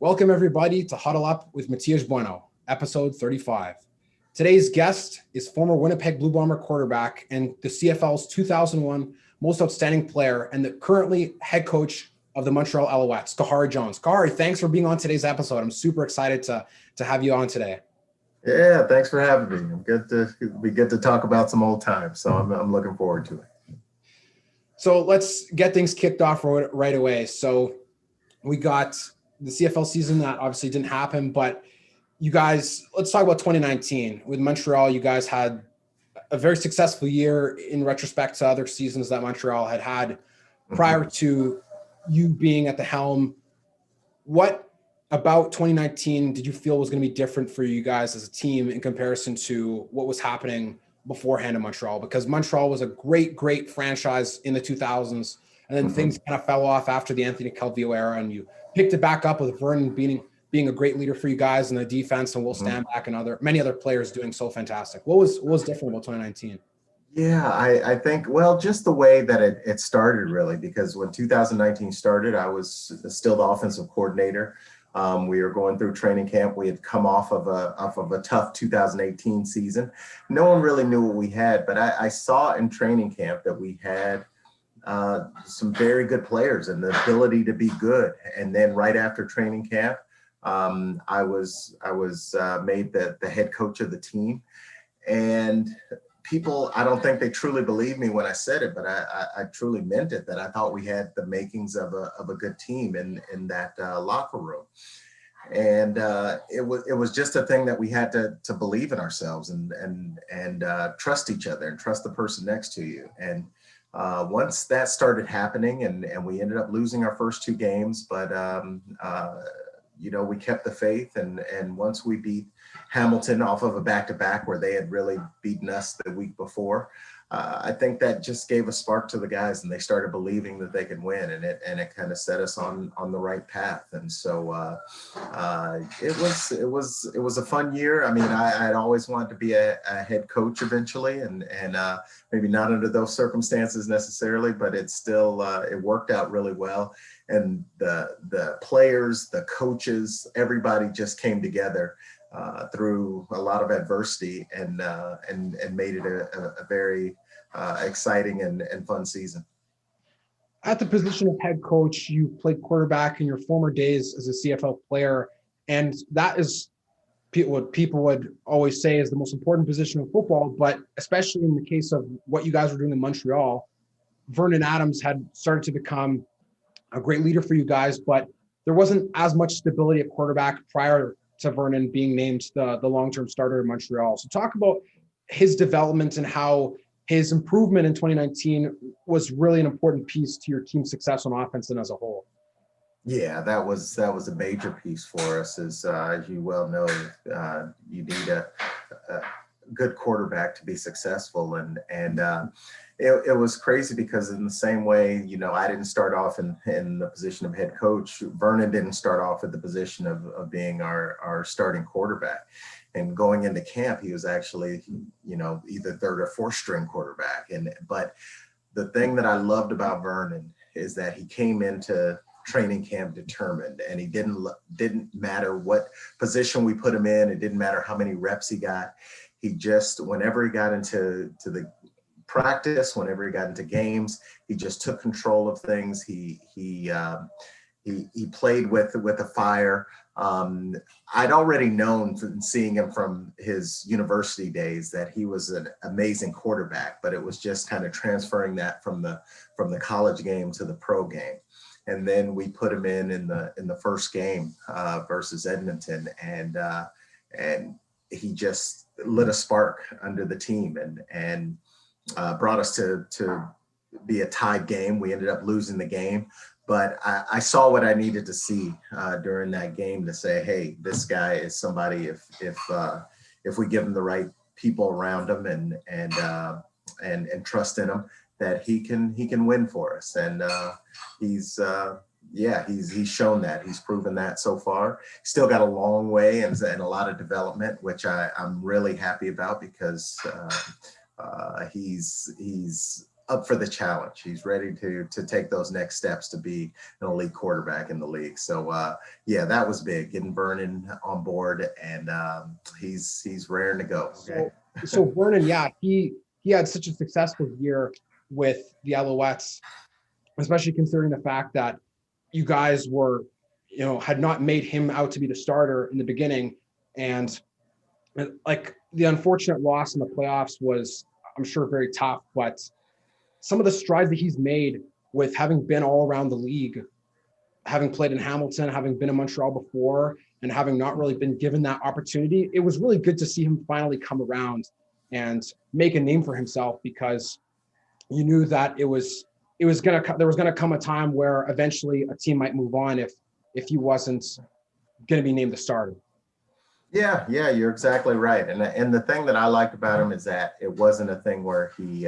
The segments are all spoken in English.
Welcome, everybody, to Huddle Up with Matias Bueno, episode 35. Today's guest is former Winnipeg Blue Bomber quarterback and the CFL's 2001 Most Outstanding Player and the currently head coach of the Montreal Alouettes, Khari Jones. Khari, thanks for being on today's episode. I'm super excited to have you on today. Yeah, thanks for having me. We get to talk about some old times, so I'm looking forward to it. So let's get things kicked off right away. So we got the CFL season that obviously didn't happen, but you guys, let's talk about 2019. With Montreal, you guys had a very successful year in retrospect to other seasons that Montreal had prior to you being at the helm. What about 2019 did you feel was going to be different for you guys as a team in comparison to what was happening beforehand in Montreal? Because Montreal was a great franchise in the 2000s, and then things kind of fell off after the Anthony Calvillo era, and you picked it back up with Vernon being a great leader for you guys in the defense, and Will Stanback and many other players doing so fantastic. What was different about 2019? Yeah, I think, well, just the way that it started, really, because when 2019 started, I was still the offensive coordinator. We were going through training camp. We had come off of a tough 2018 season. No one really knew what we had, but I saw in training camp that we had some very good players and the ability to be good. And then right after training camp, I was made the head coach of the team. And people, I don't think they truly believed me when I said it, but I truly meant it, that I thought we had the makings of a good team in that locker room. And it was just a thing that we had to believe in ourselves and trust each other and trust the person next to you. And once that started happening, and we ended up losing our first two games, but we kept the faith, and once we beat Hamilton off of a back-to-back where they had really beaten us the week before, I think that just gave a spark to the guys, and they started believing that they could win, and it kind of set us on the right path. And so it was a fun year. I mean, I'd always wanted to be a head coach eventually, and maybe not under those circumstances necessarily, but it still it worked out really well. And the players, the coaches, everybody just came together through a lot of adversity and made it a very exciting and fun season. At the position of head coach, you played quarterback in your former days as a CFL player, and that is what people would always say is the most important position of football. But especially in the case of what you guys were doing in Montreal, Vernon Adams had started to become a great leader for you guys, but there wasn't as much stability at quarterback prior to Vernon being named the long-term starter in Montreal. So talk about his development and how his improvement in 2019 was really an important piece to your team's success on offense and as a whole. Yeah, that was a major piece for us. As you well know, you need a good quarterback to be successful, and it was crazy because in the same way, I didn't start off in the position of head coach. Vernon didn't start off at the position of being our starting quarterback. And going into camp, he was actually, either third or fourth string quarterback. But the thing that I loved about Vernon is that he came into training camp determined, and he didn't matter what position we put him in. It didn't matter how many reps he got. He just, whenever he got into the practice, whenever he got into games, he just took control of things. He played with a fire. I'd already known from seeing him from his university days that he was an amazing quarterback, but it was just kind of transferring that from the college game to the pro game. And then we put him in the first game versus Edmonton, and he just lit a spark under the team and brought us to be a tied game. We ended up losing the game, but I saw what I needed to see during that game to say, hey, this guy is somebody, if we give him the right people around him and trust in him, that he can win for us. And he's shown that. He's proven that so far. Still got a long way and a lot of development, which I'm really happy about, because he's up for the challenge. He's ready to take those next steps to be an elite quarterback in the league. So yeah, that was big, getting Vernon on board, and he's raring to go. Okay? So Vernon, yeah, he had such a successful year with the Alouettes, especially considering the fact that you guys were, had not made him out to be the starter in the beginning. And like the unfortunate loss in the playoffs was, I'm sure, very tough, but some of the strides that he's made with having been all around the league, having played in Hamilton, having been in Montreal before, and having not really been given that opportunity, it was really good to see him finally come around and make a name for himself, because you knew that there was gonna come a time where eventually a team might move on if he wasn't gonna be named the starter. Yeah, you're exactly right. And the thing that I liked about him is that it wasn't a thing where he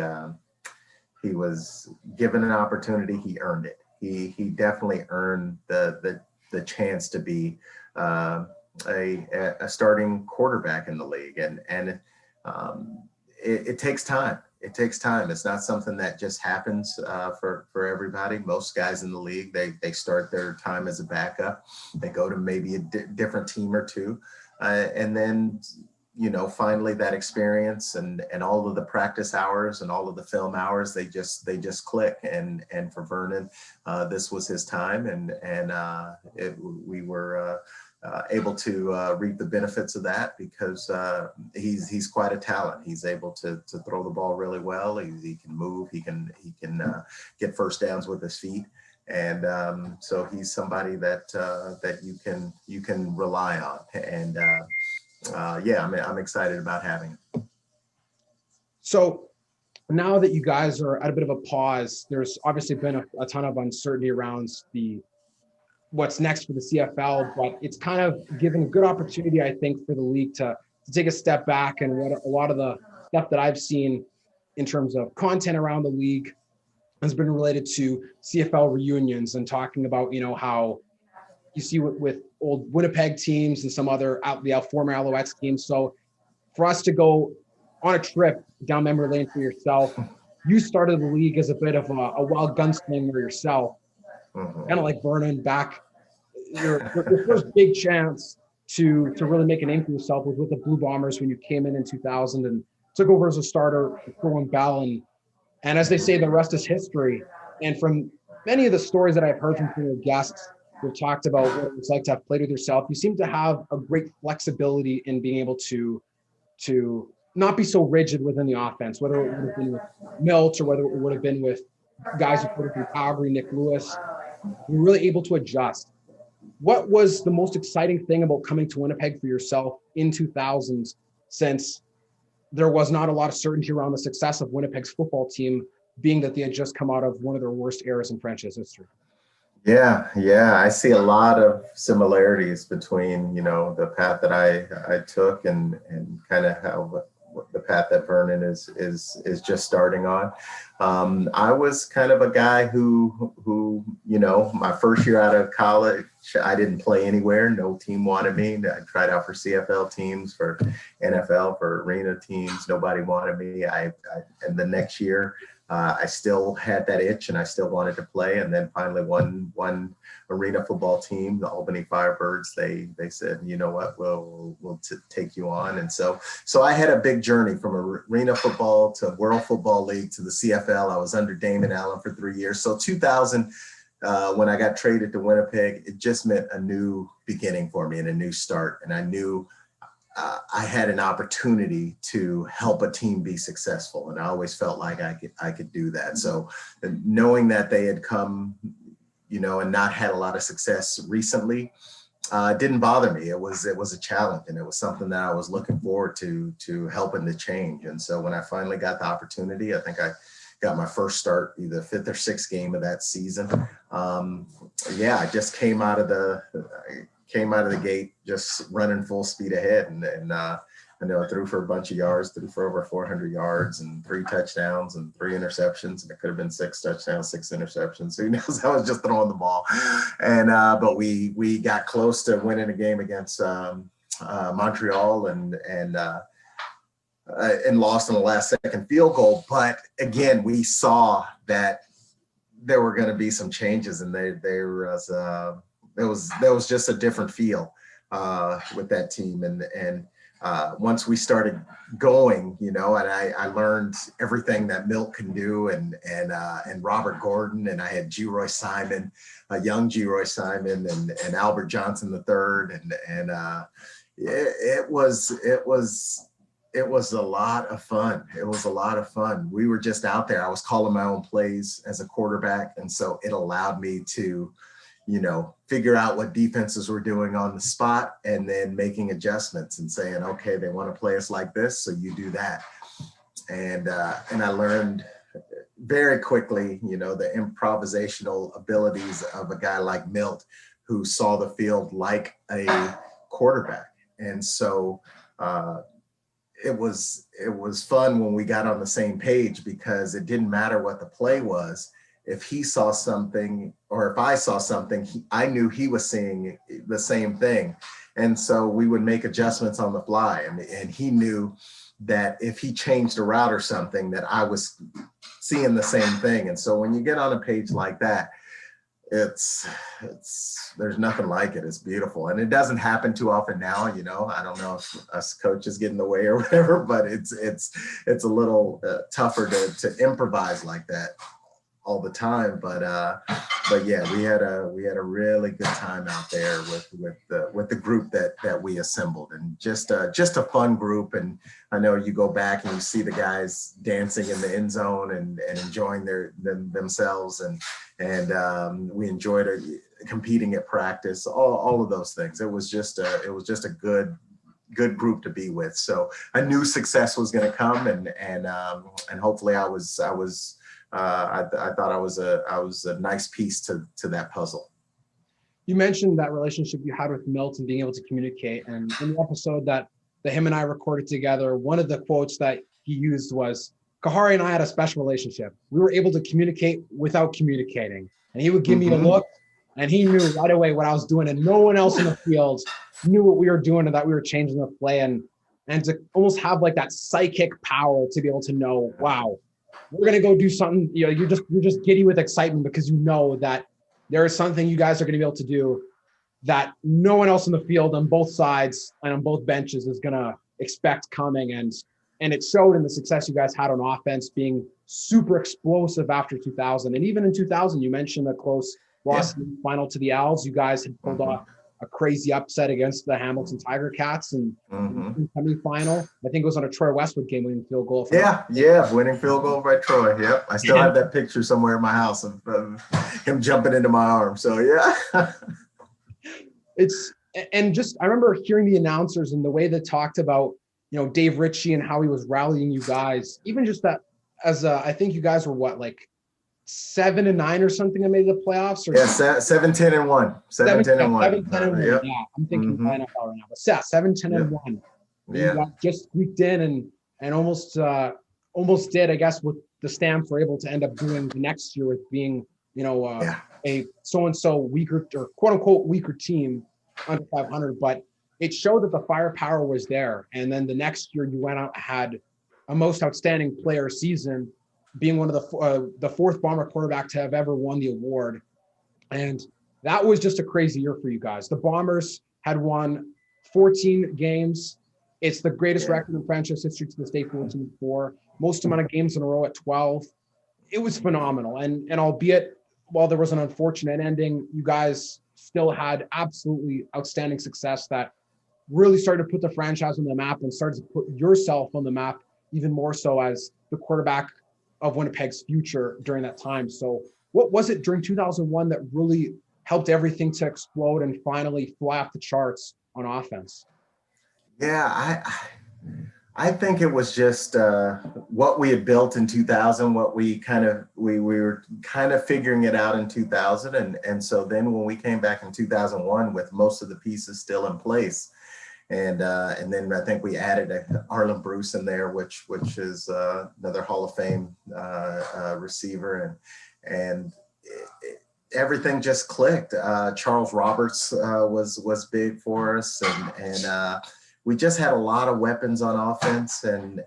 was given an opportunity, he earned it. He definitely earned the chance to be a starting quarterback in the league, and it takes time. It takes time. It's not something that just happens for everybody. Most guys in the league, they start their time as a backup. They go to maybe a different team or two, and then finally that experience and all of the practice hours and all of the film hours, they just click. And for Vernon, this was his time, and we were able to reap the benefits of that, because he's quite a talent. He's able to throw the ball really well. He can move. He can get first downs with his feet. And so he's somebody that you can rely on. And yeah, I'm excited about having it. So now that you guys are at a bit of a pause, there's obviously been a ton of uncertainty around what's next for the CFL, but it's kind of given a good opportunity, I think, for the league to take a step back. And what a lot of the stuff that I've seen in terms of content around the league has been related to CFL reunions, and talking about, how you see with old Winnipeg teams and some other the former Alouettes teams. So for us to go on a trip down memory lane for yourself, you started the league as a bit of a wild gunslinger yourself, kind of like Vernon back. Your first big chance to really make a name for yourself was with the Blue Bombers when you came in 2000 and took over as a starter for Bell. And as they say, the rest is history. And from many of the stories that I've heard from your guests who've talked about what it's like to have played with yourself, you seem to have a great flexibility in being able to not be so rigid within the offense, whether it would have been with Milt or whether it would have been with guys who put it through Calgary, Nick Lewis. You're really able to adjust. What was the most exciting thing about coming to Winnipeg for yourself in 2000, since there was not a lot of certainty around the success of Winnipeg's football team, being that they had just come out of one of their worst eras in franchise history? Yeah, I see a lot of similarities between, the path that I took and kind of how the path that Vernon is just starting on. I was kind of a guy who my first year out of college, I didn't play anywhere. No team wanted me. I tried out for CFL teams, for NFL, for arena teams. Nobody wanted me. And the next year, I still had that itch and I still wanted to play. And then finally one arena football team, the Albany Firebirds, they said, you know what, we'll take you on. And so I had a big journey from arena football to World Football League to the CFL. I was under Damon Allen for 3 years. So 2000, when I got traded to Winnipeg, it just meant a new beginning for me and a new start. And I knew I had an opportunity to help a team be successful. And I always felt like I could do that. So knowing that they had come, and not had a lot of success recently, didn't bother me. It was a challenge, and it was something that I was looking forward to helping to change. And so when I finally got the opportunity, I think I got my first start, either fifth or sixth game of that season. I just came out of the gate just running full speed ahead, and I threw for a bunch of yards, threw for over 400 yards and 3 touchdowns and 3 interceptions, and it could have been 6 touchdowns, 6 interceptions. Who knows? I was just throwing the ball, and but we got close to winning a game against Montreal, and and lost on the last second field goal. But again, we saw that there were going to be some changes, and there was just a different feel with that team. And once we started going, and I learned everything that Milt can do, and Robert Gordon, and I had G-Roy Simon, a young G-Roy Simon, and Albert Johnson III, and it was a lot of fun. It was a lot of fun. We were just out there. I was calling my own plays as a quarterback, and so it allowed me to figure out what defenses were doing on the spot, and then making adjustments and saying, okay, they want to play us like this, so you do that. And I learned very quickly, the improvisational abilities of a guy like Milt, who saw the field like a quarterback. And so it was fun when we got on the same page, because it didn't matter what the play was. If he saw something, or if I saw something, I knew he was seeing the same thing. And so we would make adjustments on the fly. And he knew that if he changed a route or something, that I was seeing the same thing. And so when you get on a page like that, there's nothing like it. It's beautiful. And it doesn't happen too often now. I don't know if us coaches get in the way or whatever, but it's a little tougher to improvise like that all the time. But yeah, we had a really good time out there with the group that we assembled, and just a fun group. And I know you go back and you see the guys dancing in the end zone and enjoying themselves, and we enjoyed competing at practice, all of those things. It was just a good group to be with. So I knew success was going to come, and hopefully I thought I was a nice piece to that puzzle. You mentioned that relationship you had with Milt and being able to communicate. And in the episode that him and I recorded together, one of the quotes that he used was, Khari and I had a special relationship. We were able to communicate without communicating. And he would give me a look, and he knew right away what I was doing, and no one else in the field knew what we were doing, and that we were changing the play, and to almost have like that psychic power to be able to know, wow, we're going to go do something. You're just giddy with excitement, because you know that there is something you guys are going to be able to do that no one else in the field on both sides and on both benches is going to expect coming. And it showed in the success you guys had on offense, being super explosive after 2000. And even in 2000, you mentioned a close loss in the final to the Owls. You guys had pulled off a crazy upset against the Hamilton Tiger Cats, and in the semifinal, I think it was on a Troy Westwood game, winning field goal. Winning field goal by Troy. Yep, I still have that picture somewhere in my house of him jumping into my arm. So yeah, I remember hearing the announcers and the way they talked about Dave Ritchie and how he was rallying you guys. Even just that, I think you guys were like 7-9 or something that made the playoffs, or 7-10-1. 7-10-1. Yep. Yeah, I'm thinking NFL right now, but 7-10-1. Yeah, you just squeaked in and almost did, I guess, what the Stamps were able to end up doing the next year, with being a so-and-so weaker, or quote-unquote weaker team under 500, but it showed that the firepower was there. And then the next year you went out, had a most outstanding player season, being one of the fourth Bomber quarterback to have ever won the award. And that was just a crazy year for you guys. The Bombers had won 14 games. It's the greatest record in franchise history to this day, 14-4. Most amount of games in a row at 12. It was phenomenal. And albeit, while there was an unfortunate ending, you guys still had absolutely outstanding success that really started to put the franchise on the map, and started to put yourself on the map even more so as the quarterback of Winnipeg's future during that time. So what was it during 2001 that really helped everything to explode and finally fly off the charts on offense? Yeah, I think it was just what we had built in 2000, what we were kind of figuring it out in 2000. And so then when we came back in 2001 with most of the pieces still in place, and then I think we added Arlen Bruce in there, which is another Hall of Fame receiver, and everything just clicked. Charles Roberts was big for us, and we just had a lot of weapons on offense, and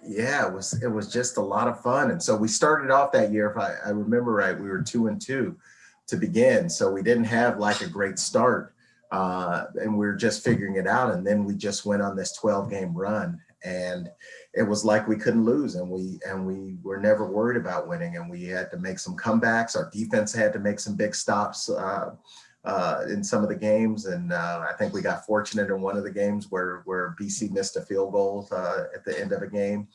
yeah, it was just a lot of fun. And so we started off that year, if I remember right, we were 2-2 to begin. So we didn't have like a great start, and we were just figuring it out. And then we just went on this 12-game run, and it was like we couldn't lose, and we were never worried about winning. And we had to make some comebacks. Our defense had to make some big stops in some of the games, and I think we got fortunate in one of the games where BC missed a field goal at the end of a game.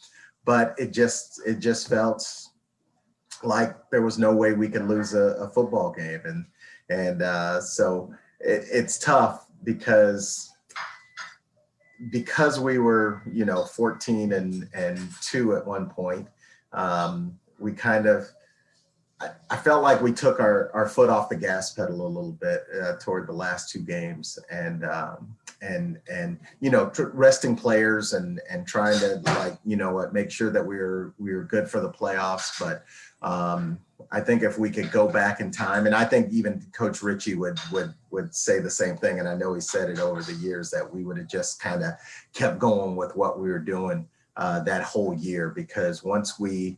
But it just felt like there was no way we could lose a football game, and so it's tough because we were 14-2 at one point. We kind of, I felt like we took our foot off the gas pedal a little bit toward the last two games, and resting players and trying to make sure that we were good for the playoffs. But I think if we could go back in time, and I think even Coach Ritchie would say the same thing, and I know he said it over the years, that we would have just kind of kept going with what we were doing that whole year, because once we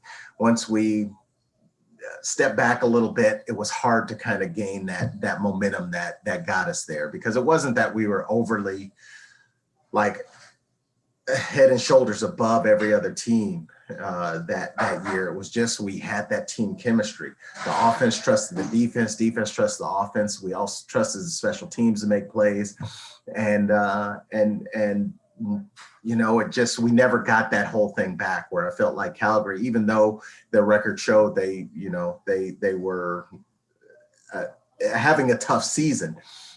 step back a little bit, it was hard to kind of gain that momentum that got us there, because it wasn't that we were overly like head and shoulders above every other team that year. It was just, we had that team chemistry. The offense trusted the defense trusted the offense. We also trusted the special teams to make plays, and it just, we never got that whole thing back, where I felt like Calgary, even though their record showed they were having a tough season,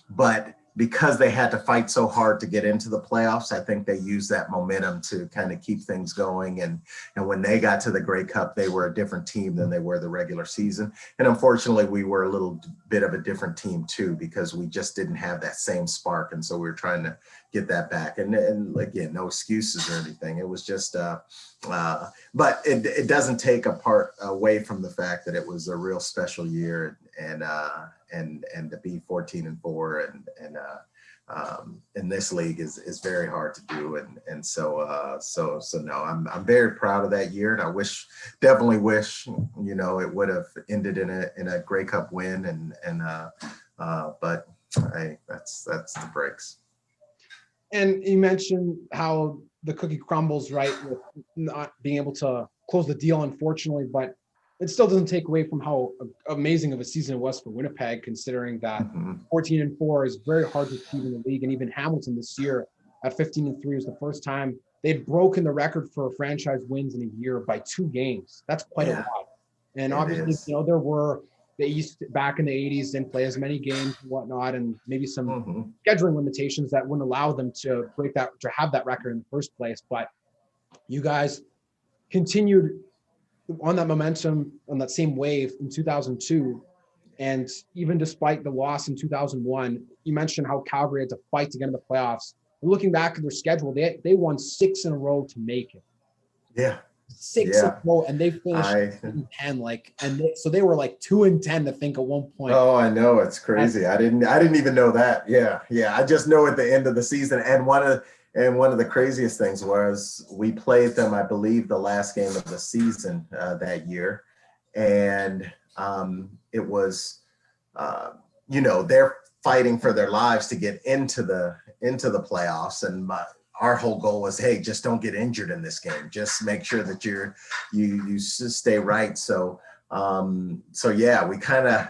but because they had to fight so hard to get into the playoffs, I think they used that momentum to kind of keep things going. And when they got to the Grey Cup, they were a different team than they were the regular season. And unfortunately, we were a little bit of a different team too, because we just didn't have that same spark. And so we were trying to get that back. And again, no excuses or anything. It was just, but it doesn't take away from the fact that it was a real special year, and to be 14-4 and in this league is very hard to do. And so no, I'm very proud of that year, and I definitely wish, it would have ended in a Grey Cup win, but that's the breaks. And you mentioned how the cookie crumbles, right, with not being able to close the deal, unfortunately, but it still doesn't take away from how amazing of a season it was for Winnipeg, considering that 14-4 is very hard to achieve in the league. And even Hamilton this year at 15-3 was the first time they'd broken the record for franchise wins in a year by 2 games. That's quite a lot. And obviously, they used to, back in the 80s, didn't play as many games and whatnot, and maybe some scheduling limitations that wouldn't allow them to have that record in the first place. But you guys continued on that momentum, on that same wave in 2002. And even despite the loss in 2001, you mentioned how Calgary had to fight to get in the playoffs. And looking back at their schedule, they won 6 in a row to make it. Yeah. 6 in a row, and they finished 10. So they were like 2-10 to think at one point. Oh, I know, it's crazy. I didn't even know that. Yeah. I just know at the end of the season, and one of the craziest things was we played them, I believe, the last game of the season that year, and it was, they're fighting for their lives to get into the playoffs, and our whole goal was, hey, just don't get injured in this game. Just make sure that you stay right. So yeah, we kind of,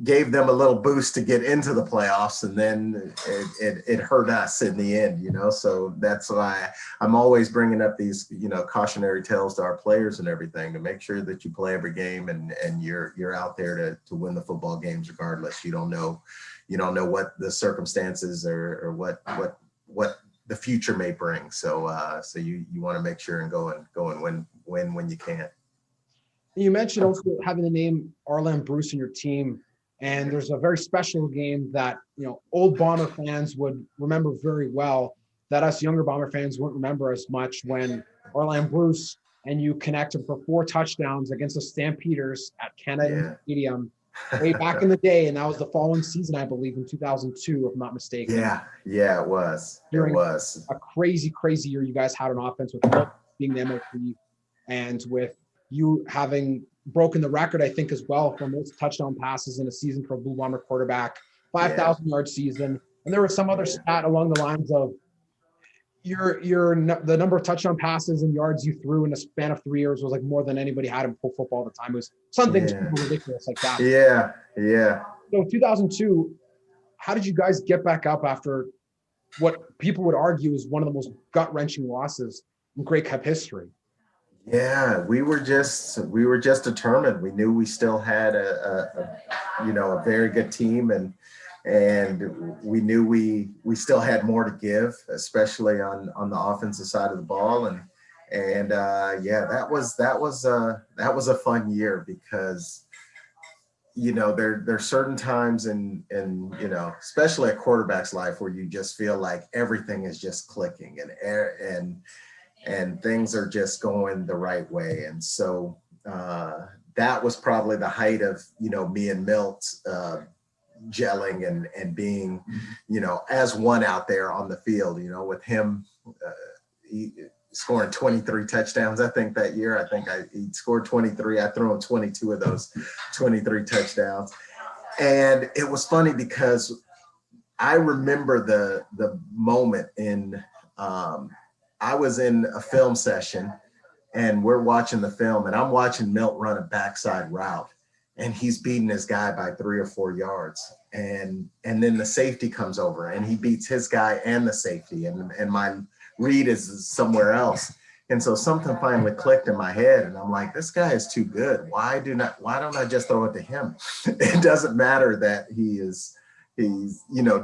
gave them a little boost to get into the playoffs, and then it hurt us in the end, so that's why I'm always bringing up these, cautionary tales to our players and everything, to make sure that you play every game and you're out there to win the football games regardless. You don't know what the circumstances or what the future may bring. So you want to make sure and go and win when you can. You mentioned also having the name Arlen Bruce in your team. And there's a very special game that, old Bomber fans would remember very well, that us younger Bomber fans wouldn't remember as much, when Arlen Bruce and you connected for 4 touchdowns against the Stampeders at Canada Stadium way back in the day, and that was the following season, I believe, in 2002, if I'm not mistaken. Yeah, it was. During It was. a crazy, crazy year, you guys had an offense with Milt being the MVP, and with you having broken the record, I think, as well for most touchdown passes in a season for a Blue Bomber quarterback, 5,000-yard season, and there was some other stat along the lines of the number of touchdown passes and yards you threw in a span of 3 years was like more than anybody had in pro football at the time. It was something super ridiculous like that. Yeah. So 2002, how did you guys get back up after what people would argue is one of the most gut-wrenching losses in Grey Cup history? Yeah, we were just determined. We knew we still had a very good team, and we knew we still had more to give, especially on the offensive side of the ball. And that was a fun year because there's certain times in especially a quarterback's life where you just feel like everything is just clicking and things are just going the right way. And so that was probably the height of me and Milt gelling and being as one out there on the field, with him scoring 23 touchdowns. I think that year, he scored 23. I threw him 22 of those 23 touchdowns. And it was funny because I remember the moment I was in a film session and we're watching the film, and I'm watching Milt run a backside route, and he's beating his guy by 3 or 4 yards. And then the safety comes over and he beats his guy and the safety, and my read is somewhere else. And so something finally clicked in my head, and I'm like, this guy is too good. Why don't I just throw it to him? It doesn't matter that he's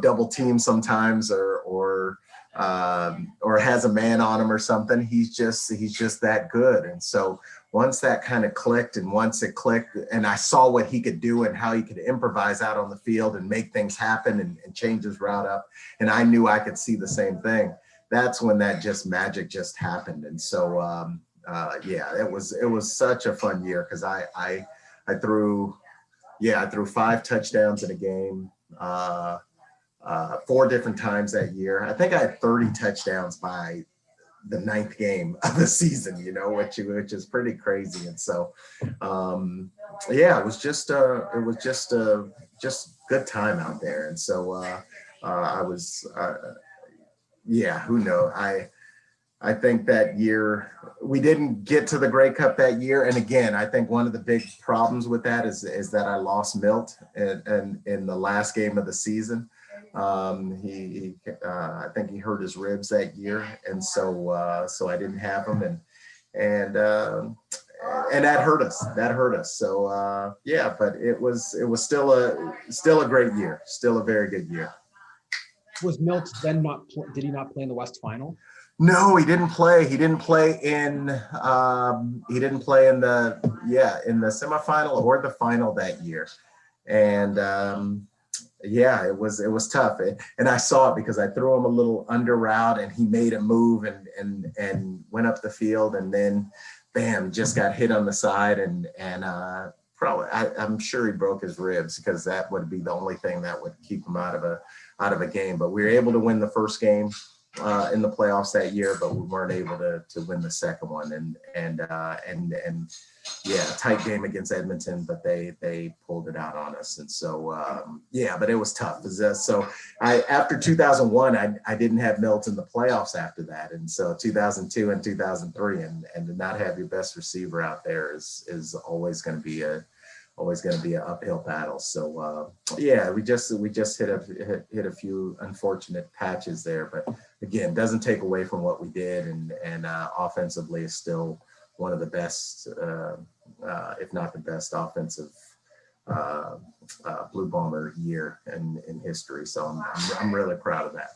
double teamed sometimes or has a man on him or something. He's just that good. And so once that kind of clicked, and I saw what he could do and how he could improvise out on the field and make things happen and change his route up, and I knew I could see the same thing. That's when that magic just happened. And so it was such a fun year because I threw 5 touchdowns in a game 4 different times that year. I think I had 30 touchdowns by the 9th game of the season, which is pretty crazy. And so it was just good time out there. And so who knows? I think that year we didn't get to the Grey Cup that year. And again, I think one of the big problems with that is that I lost Milt in the last game of the season. I think he hurt his ribs that year, and so I didn't have him, and that hurt us. So but it was still a great year, still a very good year. Was Milt then did he not play in the West Final? No, he didn't play. He didn't play in the semifinal or the final that year. And it was tough. And I saw it because I threw him a little under route and he made a move and went up the field, and then bam, just got hit on the side and probably I'm sure he broke his ribs, because that would be the only thing that would keep him out of a game. But we were able to win the first game in the playoffs that year, but we weren't able to win the second one. And tight game against Edmonton, but they pulled it out on us. And so but it was tough. So after 2001, I didn't have Milt in the playoffs after that, and so 2002 and 2003, and to not have your best receiver out there is always going to be an uphill battle. So we just hit a few unfortunate patches there, but again, doesn't take away from what we did, and offensively is still one of the best, if not the best, offensive Blue Bomber year in history. So I'm really proud of that.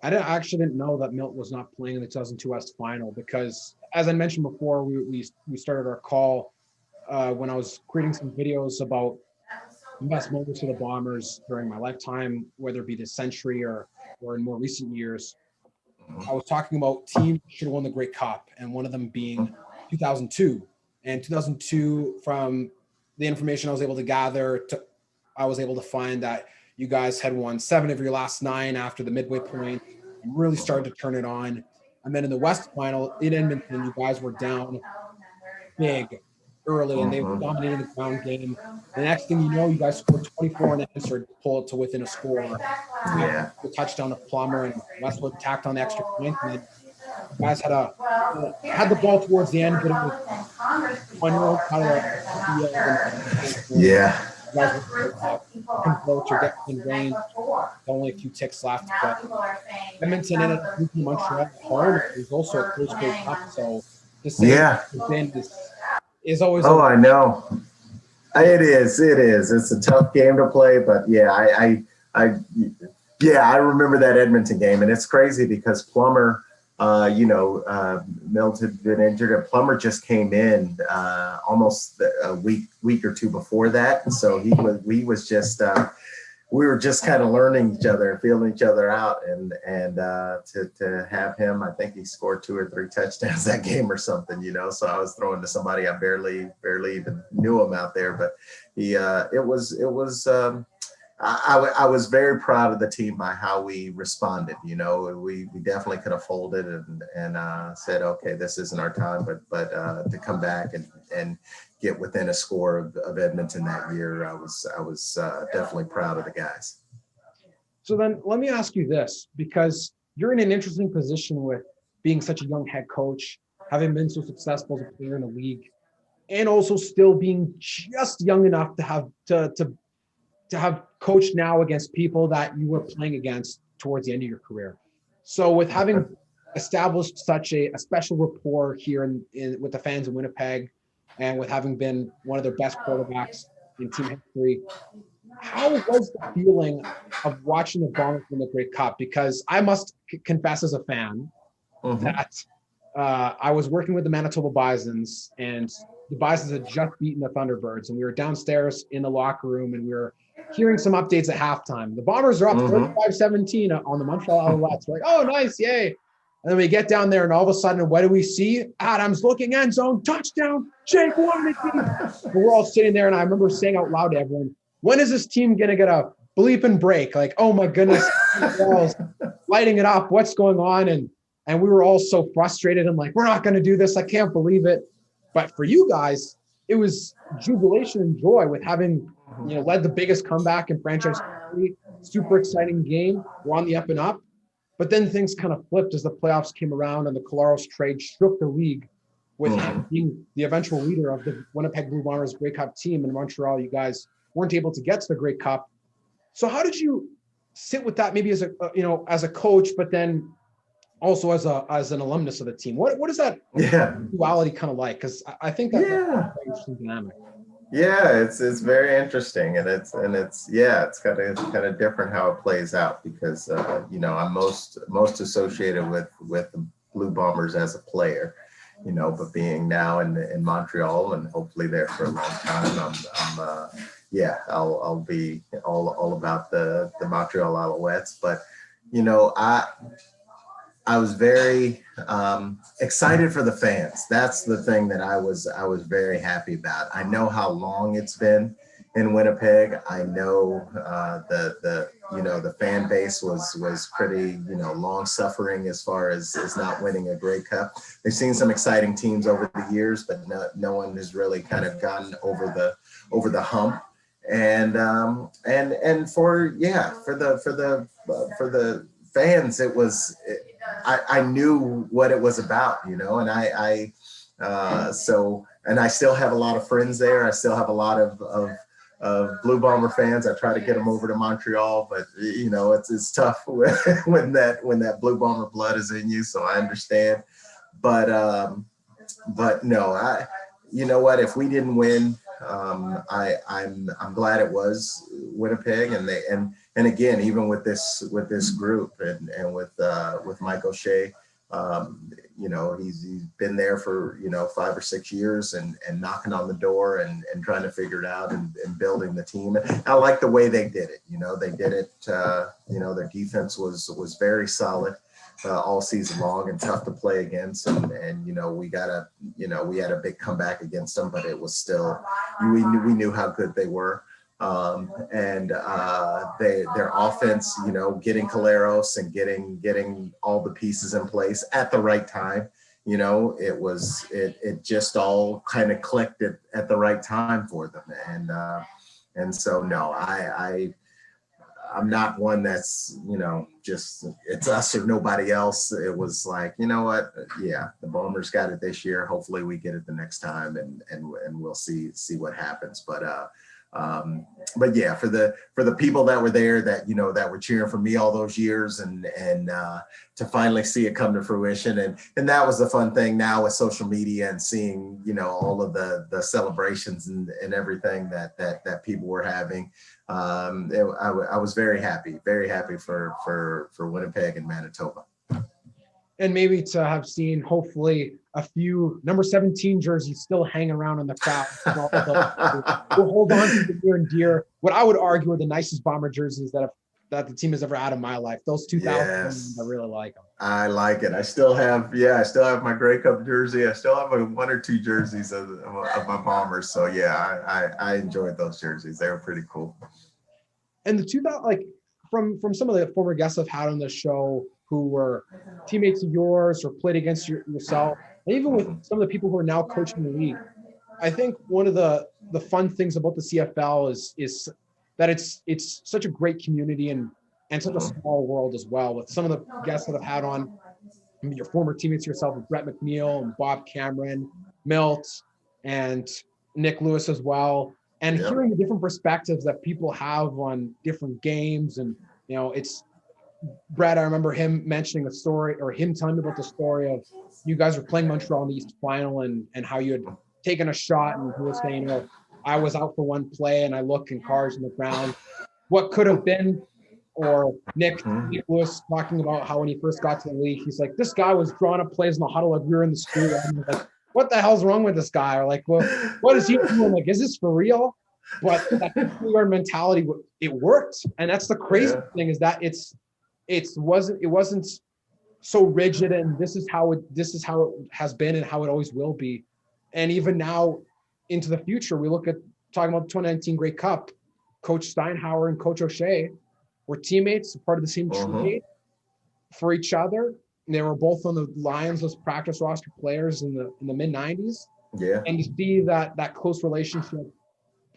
I actually didn't know that Milt was not playing in the 2002 West Final, because, as I mentioned before, we started our call when I was creating some videos about the best moments for the Bombers during my lifetime, whether it be this century or in more recent years. I was talking about teams should have won the Grey Cup, and one of them being 2002. And 2002, from the information I was able to gather, I was able to find that you guys had won 7 of your last 9 after the midway point and really started to turn it on. And then in the West final in Edmonton, you guys were down big early and they were Mhm. dominating the ground game. The next thing you know, you guys scored 24 and answered to pull it to within a score. Yeah. The touchdown to Plummer and Westwood tacked on the extra point. And then you guys had the ball towards the end, but it was on your own side of the field and Yeah. you guys were able to convert or get in range. Only a few ticks left, but Edmonton ended up beating Montreal at home. It was also a close Grey Cup, so to say Yeah. win is always Oh, a I know. It is. It is. It's a tough game to play, but yeah, I remember that Edmonton game, and it's crazy because Plummer, Milt had been injured, and Plummer just came in almost a week or two before that, and so we were just kind of learning each other and feeling each other out, and to have him, I think he scored 2 or 3 touchdowns that game or something, So I was throwing to somebody I barely even knew him out there, but it was. I was very proud of the team by how we responded. We definitely could have folded and said, okay, this isn't our time, but to come back and get within a score of Edmonton that year, I was definitely proud of the guys. So then let me ask you this, because you're in an interesting position with being such a young head coach, having been so successful as a player in the league, and also still being just young enough to have coached now against people that you were playing against towards the end of your career. So with having established such a special rapport here with the fans in Winnipeg, and with having been one of their best quarterbacks in team history, how was the feeling of watching the Bombers win the Grey Cup? Because I must confess as a fan that I was working with the Manitoba Bisons, and the Bisons had just beaten the Thunderbirds, and we were downstairs in the locker room, and we were hearing some updates at halftime. The Bombers are up 35-17 on the Montreal Alouettes. We're like, oh, nice, yay. And then we get down there, and all of a sudden, what do we see? Adams looking end zone, touchdown, Jake Warneke. We're all sitting there, and I remember saying out loud to everyone, when is this team going to get a bleep and break? Like, oh, my goodness, lighting it up. What's going on? And we were all so frustrated. I'm like, we're not going to do this. I can't believe it. But for you guys, it was jubilation and joy with having, led the biggest comeback in franchise history. Super exciting game. We're on the up and up. But then things kind of flipped as the playoffs came around and the Collaros trade shook the league with him being the eventual leader of the Winnipeg Blue Bombers Grey Cup team. In Montreal, you guys weren't able to get to the Grey Cup. So how did you sit with that, maybe as a coach, but then also as an alumnus of the team? What is that duality kind of like? Because I think that's a very interesting dynamic. Yeah, it's very interesting, and it's kind of different how it plays out because I'm most associated with the Blue Bombers as a player, but being now in Montreal and hopefully there for a long time, I'll be all about the Montreal Alouettes, but I was very excited for the fans. That's the thing that I was very happy about. I know how long it's been in Winnipeg. I know the fan base was pretty long suffering as far as not winning a Grey Cup. They've seen some exciting teams over the years, but no one has really kind of gotten over the hump. And for the fans, it was. I knew what it was about, and I still have a lot of friends there. I still have a lot of Blue Bomber fans. I try to get them over to Montreal, but it's tough when that Blue Bomber blood is in you. So I understand, but no, you know what? If we didn't win, I'm glad it was Winnipeg, and again, even with this group and with Mike O'Shea, he's been there for 5 or 6 years and knocking on the door and trying to figure it out and building the team. And I like the way they did it. They did it. Their defense was very solid. all season long and tough to play against. And we had a big comeback against them, but it was still, we knew how good they were. Their offense, getting Caleros and getting all the pieces in place at the right time. It just all kind of clicked at the right time for them. And so, no, I'm not one that's, just it's us or nobody else. It was like, you know what? Yeah, the Bombers got it this year. Hopefully we get it the next time, and we'll see what happens. But yeah, for the people that were there, that that were cheering for me all those years, and to finally see it come to fruition, and that was the fun thing now with social media and seeing all of the celebrations and everything that people were having. I was very happy for Winnipeg and Manitoba. And maybe to have seen, hopefully, a few number 17 jerseys still hang around in the crowd. We'll hold on to the near and dear. What I would argue are the nicest Bomber jerseys that the team has ever had in my life. Those 2000, yes. I really like them. I like it. I still have my Grey Cup jersey. I still have one or two jerseys of my Bombers. So yeah, I enjoyed those jerseys. They were pretty cool. And the 2000, from some of the former guests I've had on the show who were teammates of yours or played against yourself, and even with some of the people who are now coaching the league, I think one of the fun things about the CFL is that it's such a great community and such a small world as well. With some of the guests that I've had on, your former teammates yourself, with Brett McNeil and Bob Cameron, Milt, and Nick Lewis as well. And hearing the different perspectives that people have on different games. And, it's Brad, I remember him mentioning a story, or him telling me about the story of you guys were playing Montreal in the East Final and how you had taken a shot, and he was saying, I was out for one play and I look and cars in the ground. What could have been? Or Nick Lewis talking about how when he first got to the league, he's like, this guy was drawing up plays in the huddle like we were in the school. Like, what the hell's wrong with this guy? Or like, well, what is he doing? Like, is this for real? But that schoolyard mentality, it worked. And that's the crazy thing, is that it wasn't so rigid, and this is how it has been and how it always will be. And even now into the future, we look at talking about the 2019 Grey Cup, Coach Steinhauer and Coach O'Shea were teammates, part of the same trade for each other. And they were both on the Lions as practice roster players in the mid 90s. Yeah. And to see that close relationship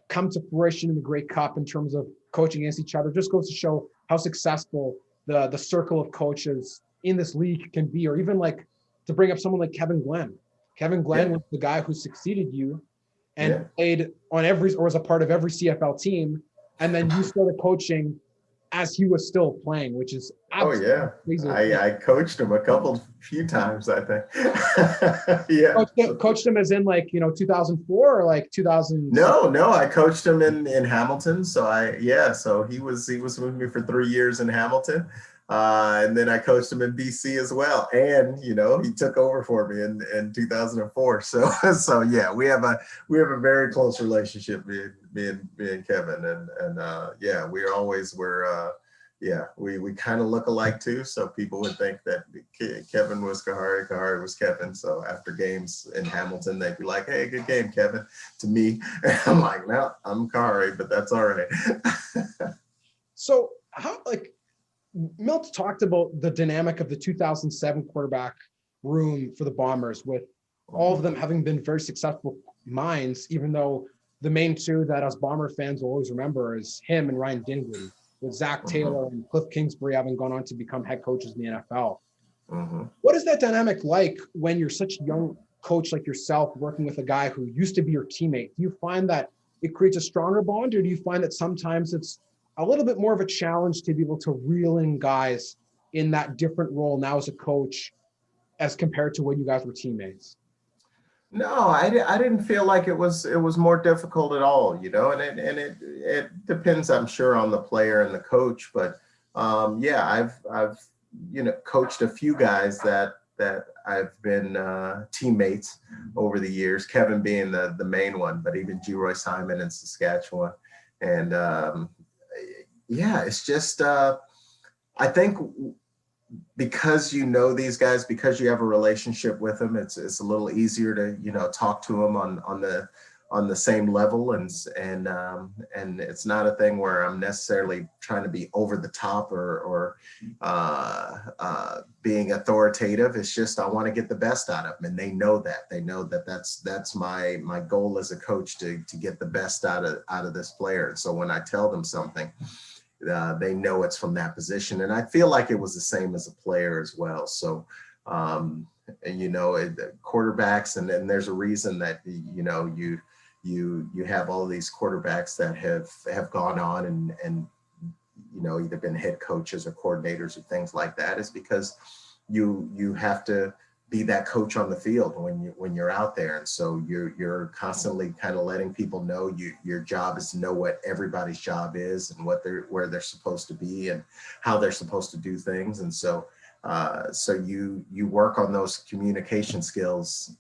come to fruition in the Grey Cup in terms of coaching against each other just goes to show how successful the circle of coaches in this league can be. Or even like to bring up someone like Kevin Glenn. Kevin Glenn was the guy who succeeded you and played on was a part of every CFL team. And then you started coaching as he was still playing, which is absolutely crazy. I coached him few times, I think. Coached him as in 2004 or 2000? No, I coached him in Hamilton. So he was with me for 3 years in Hamilton. And then I coached him in BC as well. And, he took over for me in 2004. So yeah, we have a very close relationship, me and Kevin. And we always were, we kind of look alike too. So people would think that Kevin was Khari, Khari was Kevin. So after games in Hamilton, they'd be like, hey, good game, Kevin, to me. And I'm like, no, I'm Khari, but that's all right. So how, Milt talked about the dynamic of the 2007 quarterback room for the Bombers, with all of them having been very successful minds, even though the main two that us Bomber fans will always remember is him and Ryan Dingley, with Zach Taylor and Cliff Kingsbury having gone on to become head coaches in the NFL. What is that dynamic like when you're such a young coach like yourself working with a guy who used to be your teammate? Do you find that it creates a stronger bond, or do you find that sometimes it's a little bit more of a challenge to be able to reel in guys in that different role now as a coach as compared to when you guys were teammates? No, I didn't feel like it was more difficult at all, and it depends, I'm sure, on the player and the coach. But I've coached a few guys that I've been teammates over the years, Kevin being the main one, but even G. Roy Simon in Saskatchewan. And it's just I think because you know these guys, because you have a relationship with them, it's a little easier to, you know, talk to them on the same level, and it's not a thing where I'm necessarily trying to be over the top or being authoritative. It's just I want to get the best out of them, and they know that. They know that that's my goal as a coach, to get the best out of this player. And so when I tell them something, they know it's from that position, and I feel like it was the same as a player as well. So you know, quarterbacks, and then there's a reason that, you know, you have all these quarterbacks that have gone on and you know, either been head coaches or coordinators or things like that, is because you have to be that coach on the field when you're out there. And so you're constantly kind of letting people know your job is to know what everybody's job is, and where they're supposed to be and how they're supposed to do things. And so so you work on those communication skills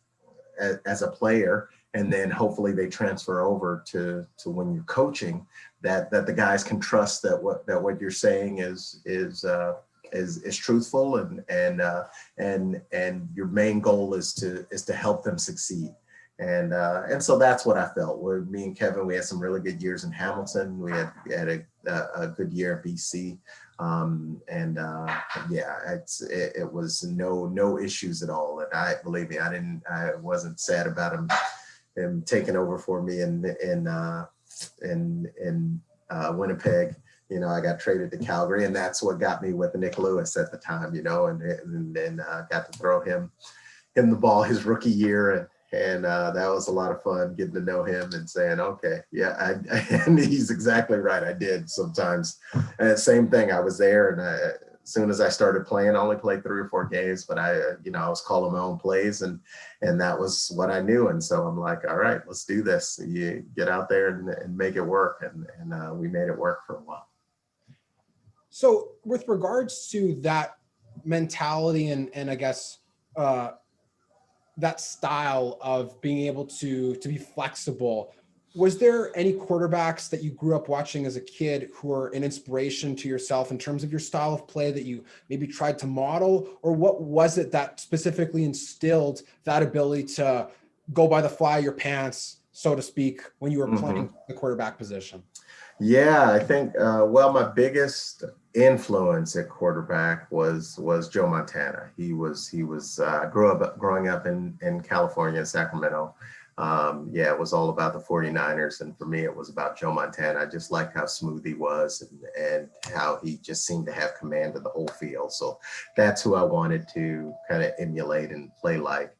as a player, and then hopefully they transfer over to when you're coaching, that the guys can trust that what you're saying is truthful, and your main goal is to help them succeed. And so that's what I felt. With me and Kevin, we had some really good years in Hamilton. We had a good year at BC. Yeah, it was no issues at all. And believe me, I wasn't sad about him taking over for me in Winnipeg. You know, I got traded to Calgary, and that's what got me with Nick Lewis at the time, you know, and then got to throw him the ball his rookie year. And that was a lot of fun, getting to know him and saying, okay, yeah, and he's exactly right. I did sometimes. And same thing, I was there, and as soon as I started playing, I only played 3 or 4 games, but I was calling my own plays, and that was what I knew. And so I'm like, all right, let's do this. You get out there and make it work. And we made it work for a while. So with regards to that mentality and I guess that style of being able to be flexible, was there any quarterbacks that you grew up watching as a kid who are an inspiration to yourself in terms of your style of play that you maybe tried to model? Or what was it that specifically instilled that ability to go by the fly of your pants, so to speak, when you were playing the quarterback position? Yeah, I think, well, my biggest influence at quarterback was Joe Montana. He was growing up in California, Sacramento. Yeah, it was all about the 49ers. And for me, it was about Joe Montana. I just liked how smooth he was, and how he just seemed to have command of the whole field. So that's who I wanted to kind of emulate and play like.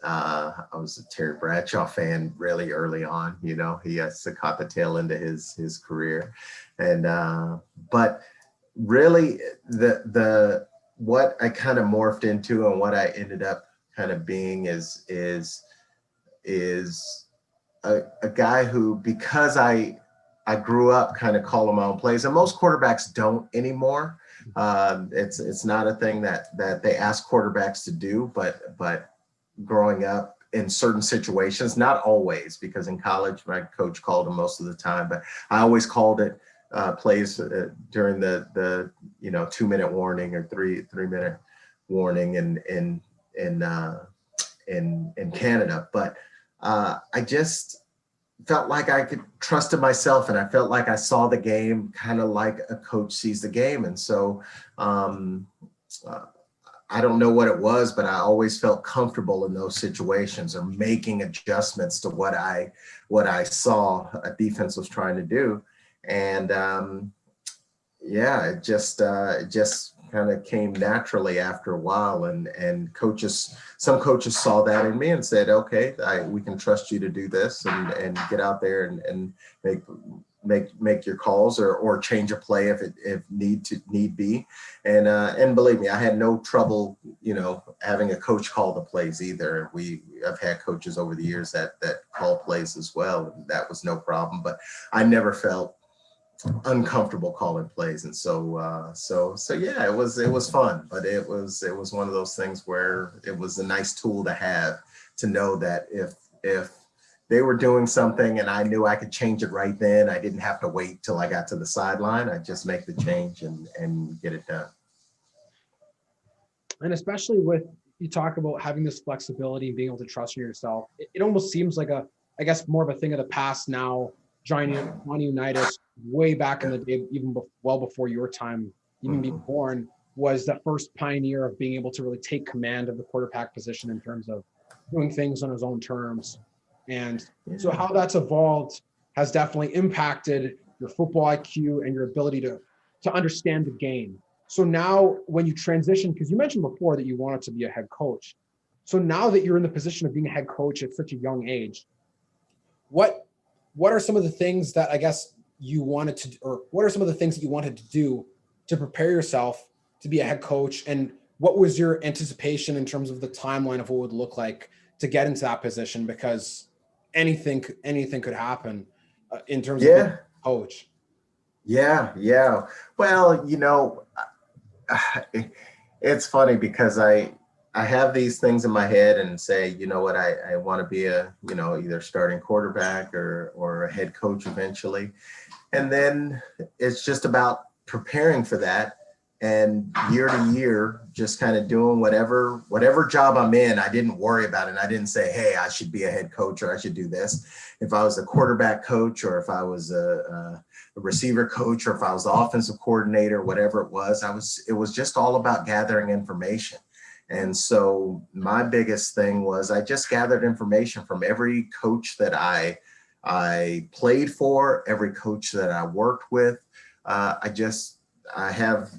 I was a Terry Bradshaw fan really early on. You know, he has caught the tail end of his career, and but really the what I kind of morphed into and what I ended up kind of being is a guy who, because I grew up kind of calling my own plays, and most quarterbacks don't anymore. It's not a thing that they ask quarterbacks to do, but growing up in certain situations, not always, because in college my coach called them most of the time, but I always called it plays during the 2-minute warning or 3-minute warning in Canada. But I just felt like I could trusted myself, and I felt like I saw the game kind of like a coach sees the game. And so I don't know what it was, but I always felt comfortable in those situations, or making adjustments to what I saw a defense was trying to do. And yeah, it just kind of came naturally after a while. And some coaches saw that in me and said, okay, we can trust you to do this, and get out there and make your calls, or change a play if need be. And believe me, I had no trouble, having a coach call the plays either. I've had coaches over the years that call plays as well, and that was no problem. But I never felt uncomfortable calling plays. And so yeah, it was fun, but it was one of those things where it was a nice tool to have, to know that if they were doing something and I knew I could change it right then, I didn't have to wait till I got to the sideline. I'd just make the change and get it done. And especially with, you talk about having this flexibility and being able to trust in yourself. It almost seems like I guess more of a thing of the past now. Johnny Unitas, way back in the day, even well before your time, even being Mhm. born, was the first pioneer of being able to really take command of the quarterback position in terms of doing things on his own terms. And so Yeah. how that's evolved has definitely impacted your football IQ and your ability to understand the game. So now when you transition, because you mentioned before that you wanted to be a head coach. So now that you're in the position of being a head coach at such a young age, what what are some of the things that I guess you wanted to, or what are some of the things that you wanted to do to prepare yourself to be a head coach? And what was your anticipation in terms of the timeline of what it would look like to get into that position? Because anything could happen in terms of being Yeah. a coach. Yeah. Yeah. Well, it's funny because I have these things in my head and say, you know what, I want to be a, either starting quarterback or a head coach eventually. And then it's just about preparing for that, and year to year just kind of doing whatever job I'm in. I didn't worry about it. I didn't say, hey, I should be a head coach or I should do this. If I was a quarterback coach, or if I was a receiver coach, or if I was the offensive coordinator, whatever it was just all about gathering information. And so my biggest thing was I just gathered information from every coach that I played for, every coach that I worked with. I have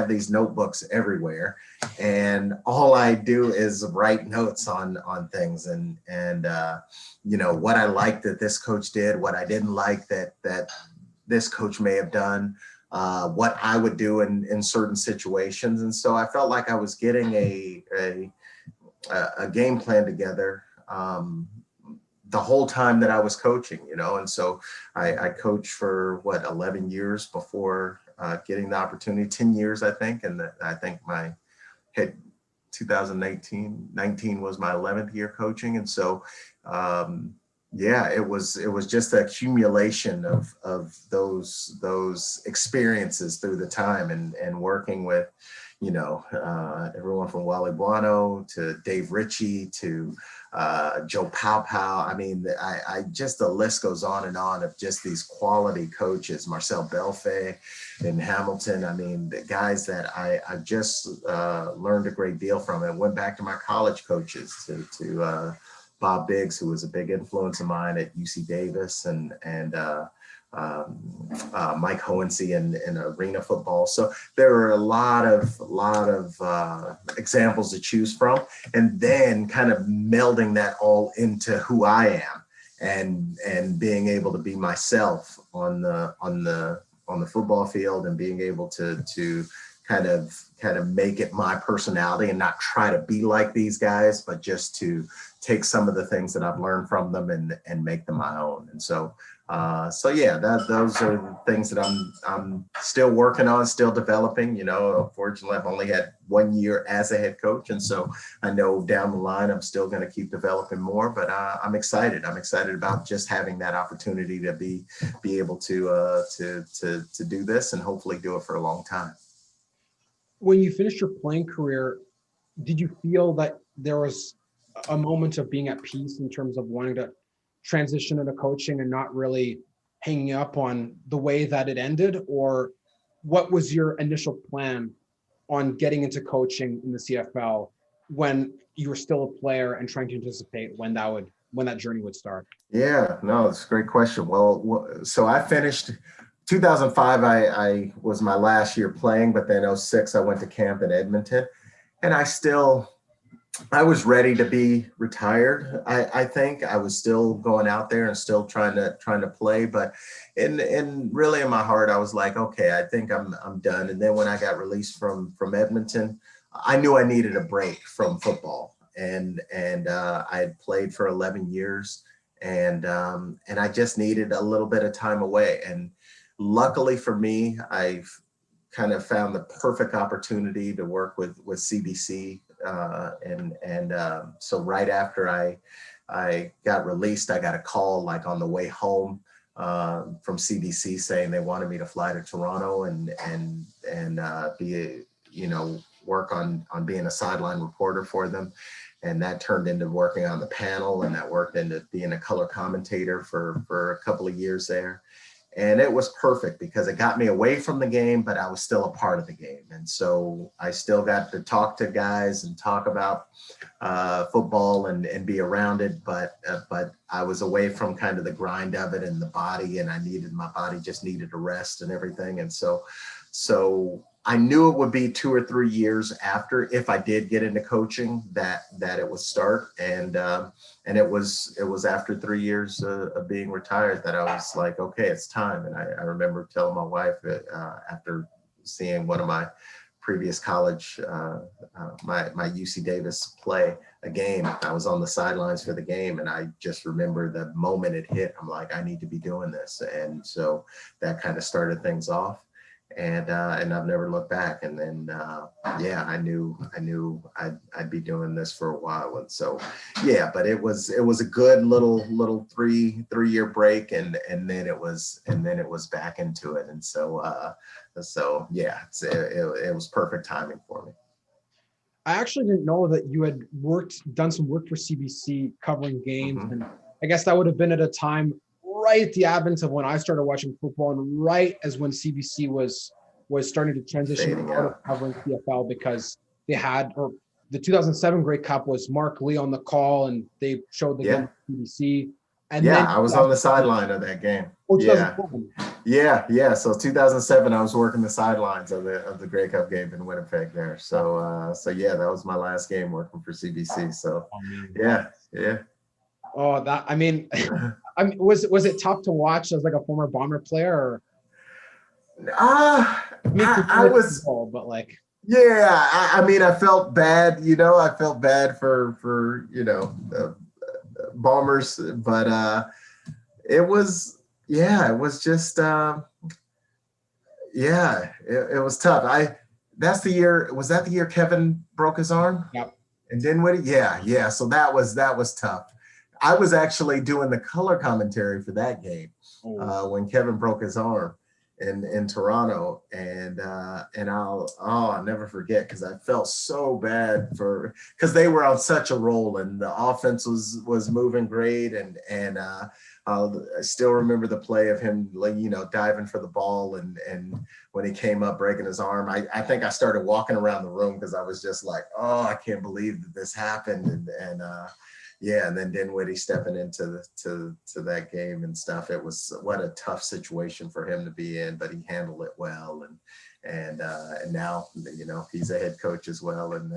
these notebooks everywhere, and all I do is write notes on things, and what I liked that this coach did, what I didn't like that this coach may have done, what I would do in certain situations. And so I felt like I was getting a game plan together, the whole time that I was coaching. And so I coached for 11 years before getting the opportunity, 10 years, I think. And I think my head 2019 was my 11th year coaching. And so, yeah, it was just the accumulation of those experiences through the time, and working with, everyone from Wally Buono to Dave Ritchie to Joe Pow. I mean, I just, the list goes on and on of just these quality coaches, Marcel Belfay in Hamilton. I mean, the guys that I just learned a great deal from, and went back to my college coaches, to Bob Biggs, who was a big influence of mine at UC Davis, and Mike Hohensee in arena football. So there are a lot of examples to choose from, and then kind of melding that all into who I am, and being able to be myself on the football field, and being able to kind of make it my personality, and not try to be like these guys, but just to take some of the things that I've learned from them and make them my own. And so yeah, those are the things that I'm still working on, still developing. Unfortunately, I've only had 1 year as a head coach, and so I know down the line I'm still going to keep developing more. But I'm excited. I'm excited about just having that opportunity to be able to do this, and hopefully do it for a long time. When you finished your playing career, did you feel that there was a moment of being at peace in terms of wanting to transition into coaching and not really hanging up on the way that it ended? Or what was your initial plan on getting into coaching in the CFL when you were still a player and trying to anticipate when that journey would start? Yeah, no, it's a great question. Well, so I finished 2005. I was my last year playing, but then '06 I went to camp in Edmonton, and I was ready to be retired. I think I was still going out there and still trying to play, but in really in my heart, I was like, okay, I think I'm done. And then when I got released from Edmonton, I knew I needed a break from football, and I had played for 11 years, and I just needed a little bit of time away. And luckily for me, I've kind of found the perfect opportunity to work with CBC, so right after I got released, I got a call like on the way home from CBC saying they wanted me to fly to Toronto and be work on being a sideline reporter for them. And that turned into working on the panel, and that worked into being a color commentator for a couple of years there. And it was perfect because it got me away from the game, but I was still a part of the game. And so I still got to talk to guys and talk about football and be around it. But I was away from kind of the grind of it and the body, and my body just needed a rest and everything. And so I knew it would be 2 or 3 years after, if I did get into coaching, that it would start. And it was after 3 years of being retired that I was like, okay, it's time. And I remember telling my wife after seeing one of my previous college, my UC Davis play a game. I was on the sidelines for the game, and I just remember the moment it hit. I'm like, I need to be doing this. And so that kind of started things off. And I've never looked back. And then, I knew I'd be doing this for a while. And so, yeah, but it was a good little three-year break. And then it was back into it. And so yeah, it was perfect timing for me. I actually didn't know that you had done some work for CBC covering games. Mm-hmm. And I guess that would have been at a time right at the advent of when I started watching football, and right as when CBC was starting to transition out of covering CFL, because they had, or the 2007 Grey Cup was Mark Lee on the call, and they showed the game on CBC. And then I was on the sideline of that game. Oh, Yeah. So 2007, I was working the sidelines of the Grey Cup game in Winnipeg there. So yeah, that was my last game working for CBC. So yeah. Oh, was it tough to watch as like a former Bomber player? Or? I was, but like, yeah. I felt bad. I felt bad for Bombers, but it was just it was tough. That's the year. Was that the year Kevin broke his arm? Yep. And Dinwiddie? Yeah. So that was tough. I was actually doing the color commentary for that game when Kevin broke his arm in Toronto, and I'll never forget, because I felt so bad because they were on such a roll, and the offense was moving great, and I still remember the play of him, diving for the ball, and when he came up breaking his arm, I think I started walking around the room because I was just like, oh, I can't believe that this happened, and then Dinwiddie stepping into that game and stuff. It was, what a tough situation for him to be in, but he handled it well. And now, he's a head coach as well in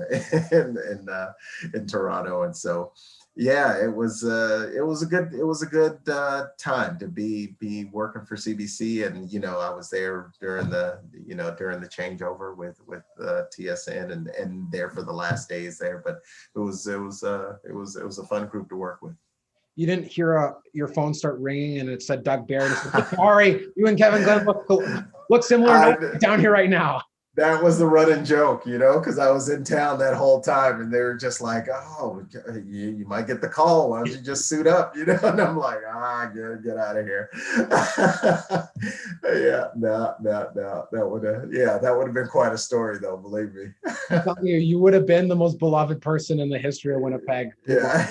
Toronto. And so, yeah, it was a good time to be working for CBC. And, I was there during the changeover with TSN and there for the last days there, but it was a fun group to work with. You didn't hear your phone start ringing and it said Doug Barrett. Sorry, you and Kevin Glenn look similar down here right now. That was the running joke, because I was in town that whole time, and they were just like, oh, you might get the call. Why don't you just suit up, And I'm like, get out of here. No. That would have been quite a story, though, believe me. I'm telling you would have been the most beloved person in the history of Winnipeg. Yeah.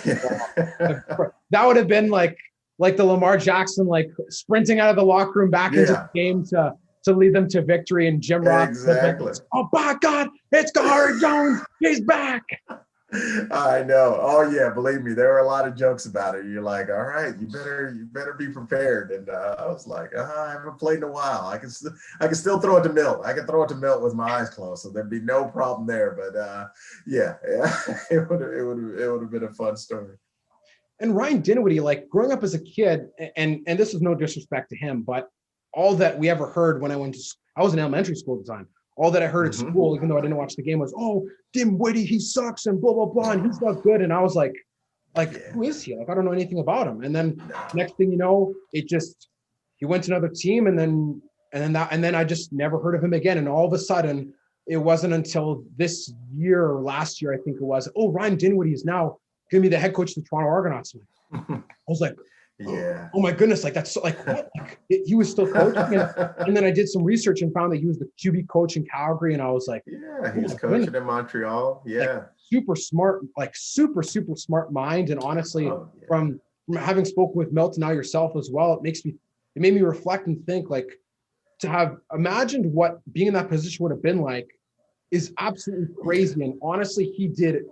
That would have been like the Lamar Jackson, like sprinting out of the locker room back into the game to lead them to victory, and Jim Ross exactly. Said, oh my God, it's Khari Jones, he's back. I know. Oh yeah, believe me, there were a lot of jokes about it. You're like, all right, you better be prepared. And I was like, I haven't played in a while. I can still throw it to Milt. I can throw it to Milt with my eyes closed, so there'd be no problem there. But it would have been a fun story. And Ryan Dinwiddie, like growing up as a kid, and this is no disrespect to him, but all that we ever heard when I was in elementary school at the time, all that I heard at school, even though I didn't watch the game, was, oh, Dinwiddie, he sucks and blah, blah, blah, and he's not good. And I was like, who is he? Like, I don't know anything about him. And then next thing you know, he went to another team, and then I just never heard of him again. And all of a sudden, it wasn't until this year or last year, I think it was, oh, Ryan Dinwiddie is now going to be the head coach of the Toronto Argonauts. I was like, Yeah. Oh my goodness, like that's so, like what? Like, he was still coaching, and then I did some research and found that he was the QB coach in Calgary, and I was like, Yeah, oh he was my goodness, coaching in Montreal. like Yeah. super smart, like super smart mind. And honestly, Oh, yeah. from having spoken with Milton now yourself as well, it made me reflect and think, like, to have imagined what being in that position would have been like is absolutely Yeah. crazy. And honestly, he did it.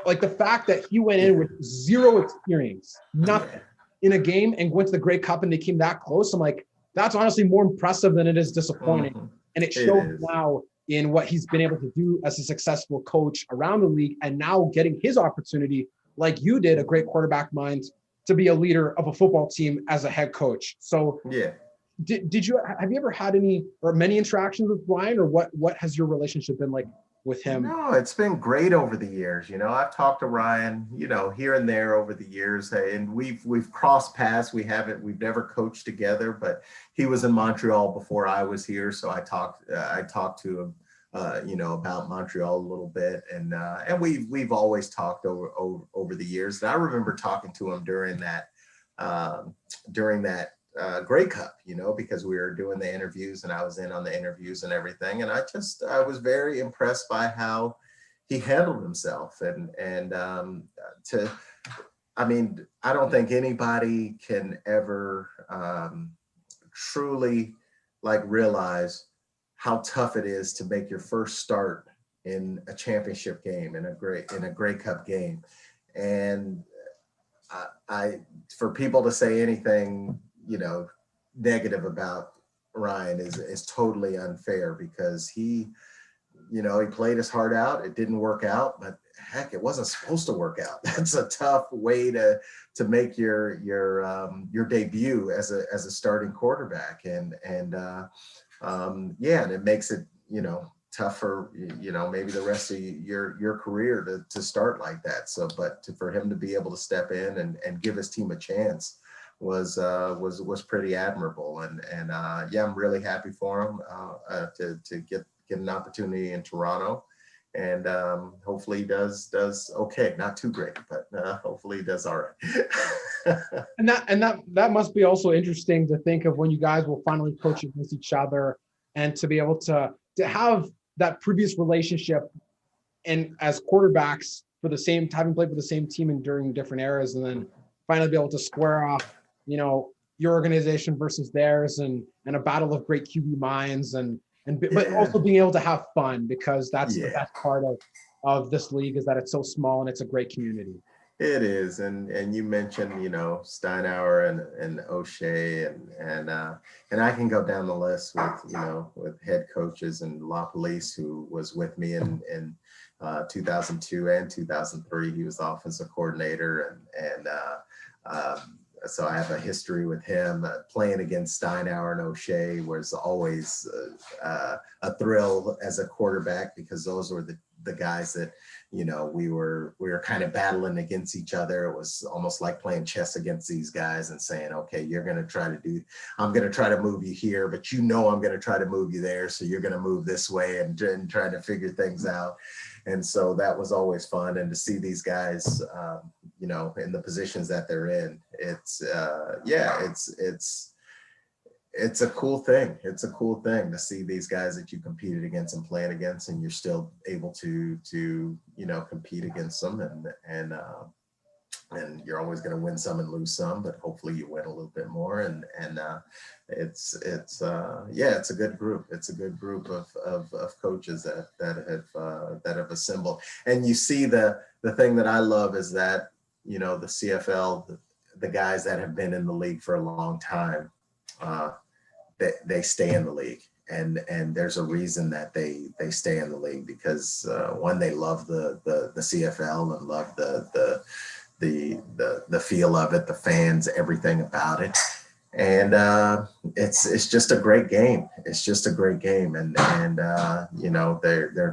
Like the fact that he went in Yeah. with zero experience, Yeah. nothing in a game, and went to the Grey Cup and they came that close. I'm like, that's honestly more impressive than it is disappointing. Mhm. And it It shows is. now in what he's been able to do as a successful coach around the league, and now getting his opportunity, like you did, a great quarterback mind, to be a leader of a football team as a head coach. So Yeah. did you have you ever had any or many interactions with Ryan, or what has your relationship been like with him? No, it's been great over the years. I've talked to Ryan, here and there over the years, and we've crossed paths. We've never coached together, but he was in Montreal before I was here, so I talked to him, about Montreal a little bit, and we've always talked over the years. And I remember talking to him um, during that Grey Cup, because we were doing the interviews and I was in on the interviews and everything. And I was very impressed by how he handled himself. I mean, I don't think anybody can ever truly like realize how tough it is to make your first start in a championship game, in a Grey Cup game. And I for people to say anything, negative about Ryan is totally unfair, because he played his heart out. It didn't work out, but heck, it wasn't supposed to work out. That's a tough way to make your debut as a starting quarterback, and it makes it tough for maybe the rest of your career to start like that. So, but for him to be able to step in and give his team a chance was pretty admirable. And yeah, I'm really happy for him to get an opportunity in Toronto. And hopefully he does okay. Not too great, but hopefully he does all right. And that must be also interesting to think of when you guys will finally coach against each other, and to be able to have that previous relationship, and as quarterbacks for the same, having played for the same team and during different eras, and then finally be able to square off, your organization versus theirs, and a battle of great QB minds, but Yeah, also being able to have fun, because that's the yeah. best part of this league, is that it's so small and it's a great community. It is, and you mentioned Steinauer and O'Shea, and I can go down the list with head coaches, and La Police, who was with me in 2002 and 2003. He was the offensive coordinator, so I have a history with him. Playing against Steinauer and O'Shea was always a thrill as a quarterback, because those were the guys that we were kind of battling against each other. It was almost like playing chess against these guys and saying, okay, I'm going to try to move you here, but I'm going to try to move you there, so you're going to move this way, and try to figure things out. And so that was always fun. And to see these guys in the positions that they're in, it's a cool thing. It's a cool thing to see these guys that you competed against and playing against, and you're still able to compete against them, and you're always going to win some and lose some, but hopefully you win a little bit more. It's a good group. It's a good group of coaches that have assembled. And you see the thing that I love is that the CFL, the guys that have been in the league for a long time, they stay in the league, and there's a reason that they stay in the league, because one, they love the CFL and love the feel of it, the fans, everything about it. And it's just a great game. It's just a great game. And they're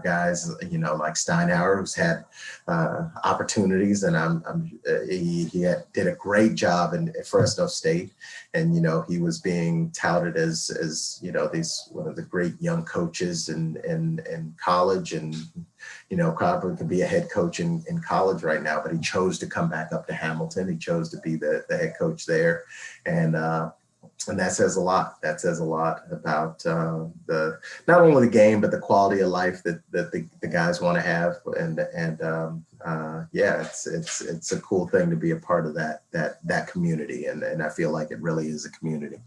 guys, like Steinauer, who's had opportunities, and he did a great job at Fresno State. And, he was being touted as one of the great young coaches in college. And probably could be a head coach in college right now, but he chose to come back up to Hamilton. He chose to be the head coach there. And that says a lot. That says a lot about the not only the game, but the quality of life that the guys want to have. It's a cool thing to be a part of that community, and I feel like it really is a community.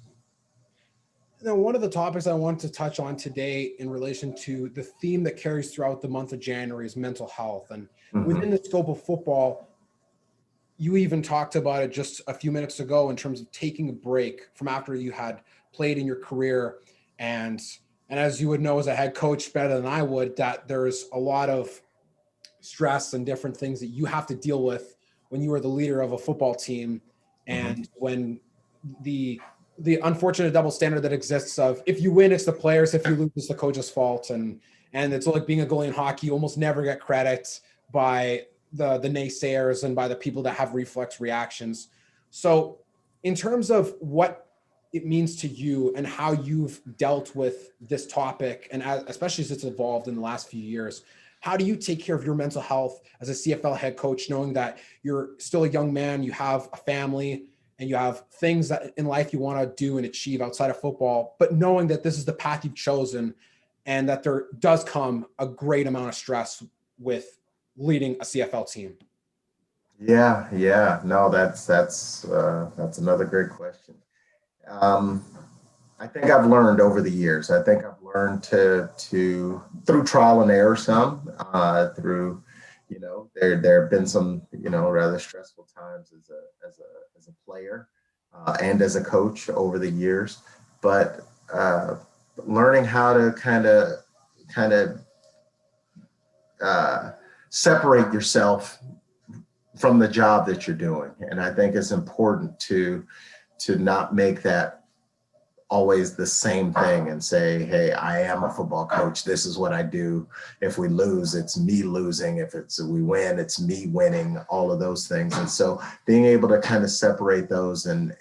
Now, one of the topics I wanted to touch on today in relation to the theme that carries throughout the month of January is mental health. And within the scope of football, you even talked about it just a few minutes ago in terms of taking a break from after you had played in your career. And as you would know as a head coach better than I would, that there's a lot of stress and different things that you have to deal with when you are the leader of a football team. And when the unfortunate double standard that exists of if you win, it's the players, if you lose, it's the coach's fault. And it's like being a goalie in hockey, you almost never get credit by the naysayers and by the people that have reflex reactions. So in terms of what it means to you and how you've dealt with this topic, and especially as it's evolved in the last few years, how do you take care of your mental health as a CFL head coach, knowing that you're still a young man, you have a family, and you have things that in life you want to do and achieve outside of football, but knowing that this is the path you've chosen and that there does come a great amount of stress with leading a CFL team? Yeah. No, that's another great question. I think I've learned over the years. I think I've learned to through trial and error through there have been some rather stressful times as a player and as a coach over the years, but learning how to kind of separate yourself from the job that you're doing. And I think it's important to not make that always the same thing and say, hey, I am a football coach. This is what I do. If we lose, it's me losing. If we win, it's me winning, all of those things. And so being able to kind of separate those and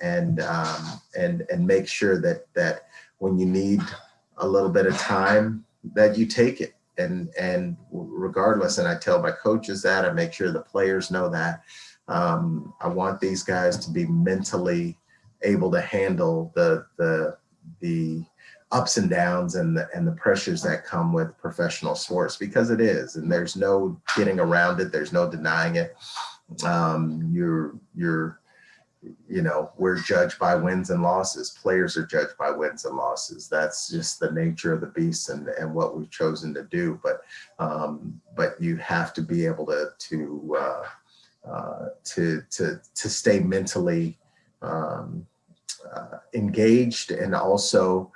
make sure that when you need a little bit of time, that you take it. And regardless, and I tell my coaches that, I make sure the players know that. I want these guys to be mentally able to handle the ups and downs and the pressures that come with professional sports, because it is, and there's no getting around it. There's no denying it. We're judged by wins and losses. Players are judged by wins and losses. That's just the nature of the beast and what we've chosen to do. But you have to be able to stay mentally engaged, and also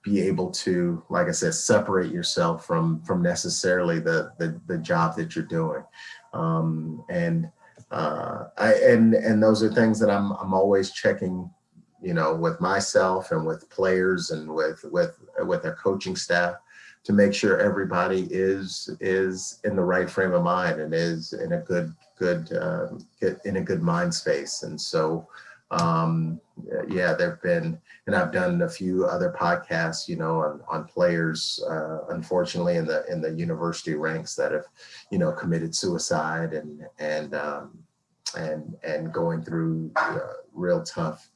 be able to, like I said, separate yourself from necessarily the job that you're doing. And those are things that I'm always checking, with myself and with players and with our coaching staff, to make sure everybody is in the right frame of mind and is in a good mind space. And so there've been, and I've done a few other podcasts, on players, unfortunately in the university ranks that have, committed suicide and going through real tough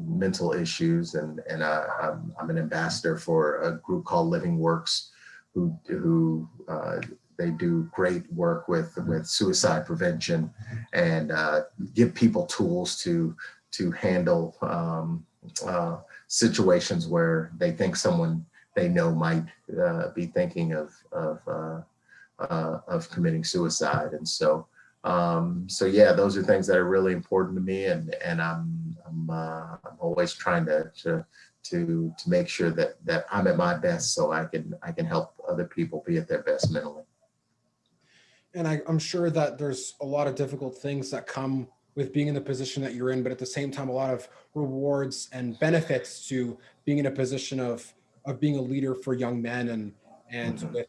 mental issues. And I'm an ambassador for a group called Living Works, who they do great work with suicide prevention and give people tools to handle situations where they think someone they know might be thinking of committing suicide. And so those are things that are really important to me, and I'm always trying to make sure that I'm at my best, so I can help other people be at their best mentally. And I'm sure that there's a lot of difficult things that come with being in the position that you're in, but at the same time, a lot of rewards and benefits to being in a position of being a leader for young men, and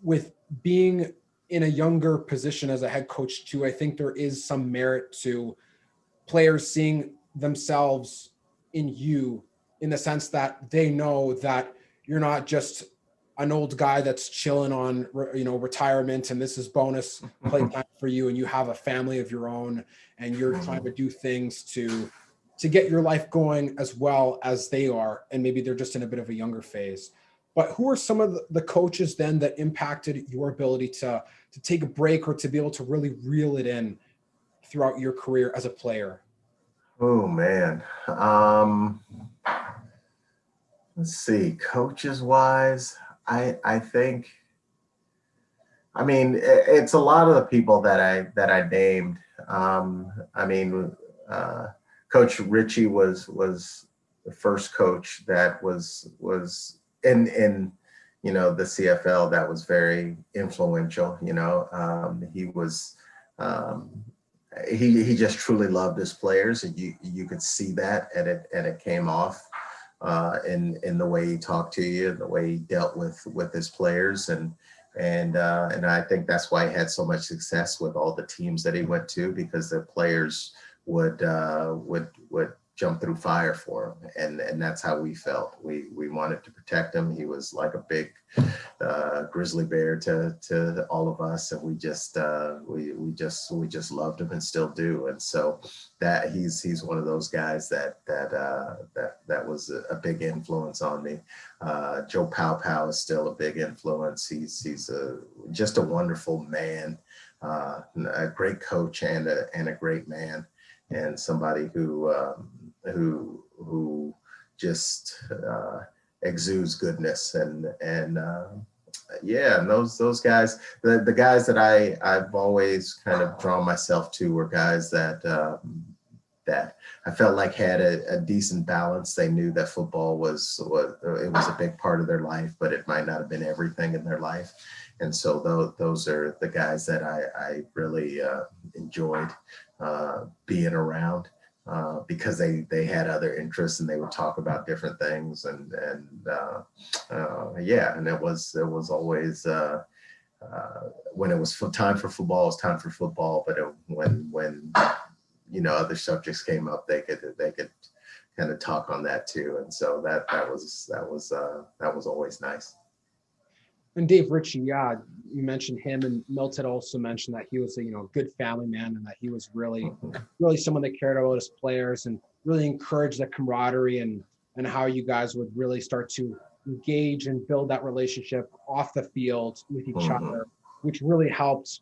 with being in a younger position as a head coach too. I think there is some merit to players seeing themselves in you, in the sense that they know that you're not just an old guy that's chilling on, retirement, and this is bonus play time for you, and you have a family of your own, and you're trying to do things to get your life going as well as they are, and maybe they're just in a bit of a younger phase. But who are some of the coaches then that impacted your ability to take a break or to be able to really reel it in throughout your career as a player? Oh man. Let's see, coaches wise, I think, I mean, it's a lot of the people that I named. I mean, Coach Ritchie was the first coach that was in the CFL that was very influential. He was um, he just truly loved his players, and you could see that, and it came off in the way he talked to you, and the way he dealt with his players, and I think that's why he had so much success with all the teams that he went to, because the players would jump through fire for him, and that's how we felt. We wanted to protect him. He was like a big grizzly bear to all of us, and we just loved him and still do. And so that he's one of those guys that was a big influence on me. Joe Pow is still a big influence. He's just a wonderful man, a great coach, and a great man, and somebody who just exudes goodness, and yeah, and those guys, the guys that I've always kind of drawn myself to were guys that I felt like had a decent balance. They knew that football was a big part of their life, but it might not have been everything in their life. And so those are the guys that I really enjoyed being around, because they had other interests, and they would talk about different things, and yeah, and it was always when it was time for football, it was time for football. But when other subjects came up, they could kind of talk on that too, and so that was always nice. And Dave Ritchie, yeah, you mentioned him, and Milt had also mentioned that he was a good family man, and that he was really someone that cared about his players and really encouraged that camaraderie, and how you guys would really start to engage and build that relationship off the field with each other, which really helped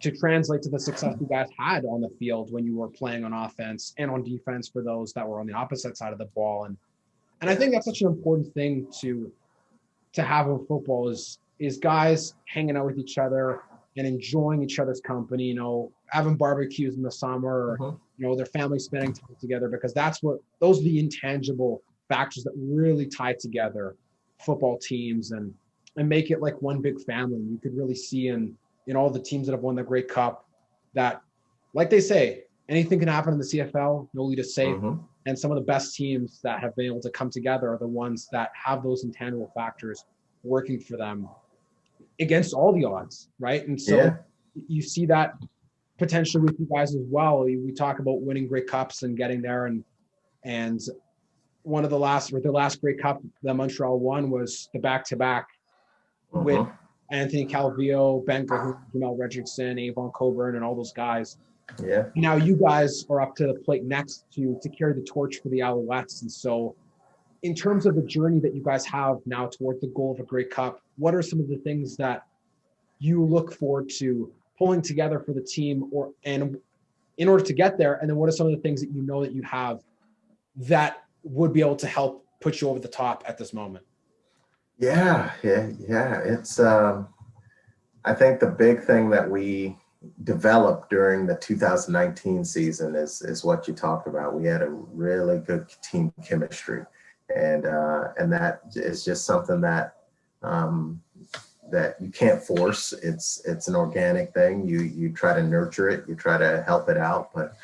to translate to the success you guys had on the field when you were playing on offense and on defense for those that were on the opposite side of the ball. And I think that's such an important thing to have in football is guys hanging out with each other and enjoying each other's company, having barbecues in the summer, or, their family spending time together, because those are the intangible factors that really tie together football teams and make it like one big family. You could really see in all the teams that have won the Grey Cup that, like they say, anything can happen in the CFL, no lead is safe. And some of the best teams that have been able to come together are the ones that have those intangible factors working for them against all the odds, right? And so you see that potentially with you guys as well. We talk about winning Grey Cups and getting there, and one of the last Grey Cup that Montreal won was the back-to-back with Anthony Calvillo, Ben Cahoon, Jamel Richardson, Avon Coburn, and all those guys. Yeah. Now you guys are up to the plate next to carry the torch for the Alouettes. And so in terms of the journey that you guys have now toward the goal of a Grey Cup, what are some of the things that you look forward to pulling together for the team and in order to get there? And then what are some of the things that that you have that would be able to help put you over the top at this moment? Yeah. It's I think the big thing that we developed during the 2019 season is what you talked about. We had a really good team chemistry, and that is just something that that you can't force. It's an organic thing. You try to nurture it, you try to help it out, but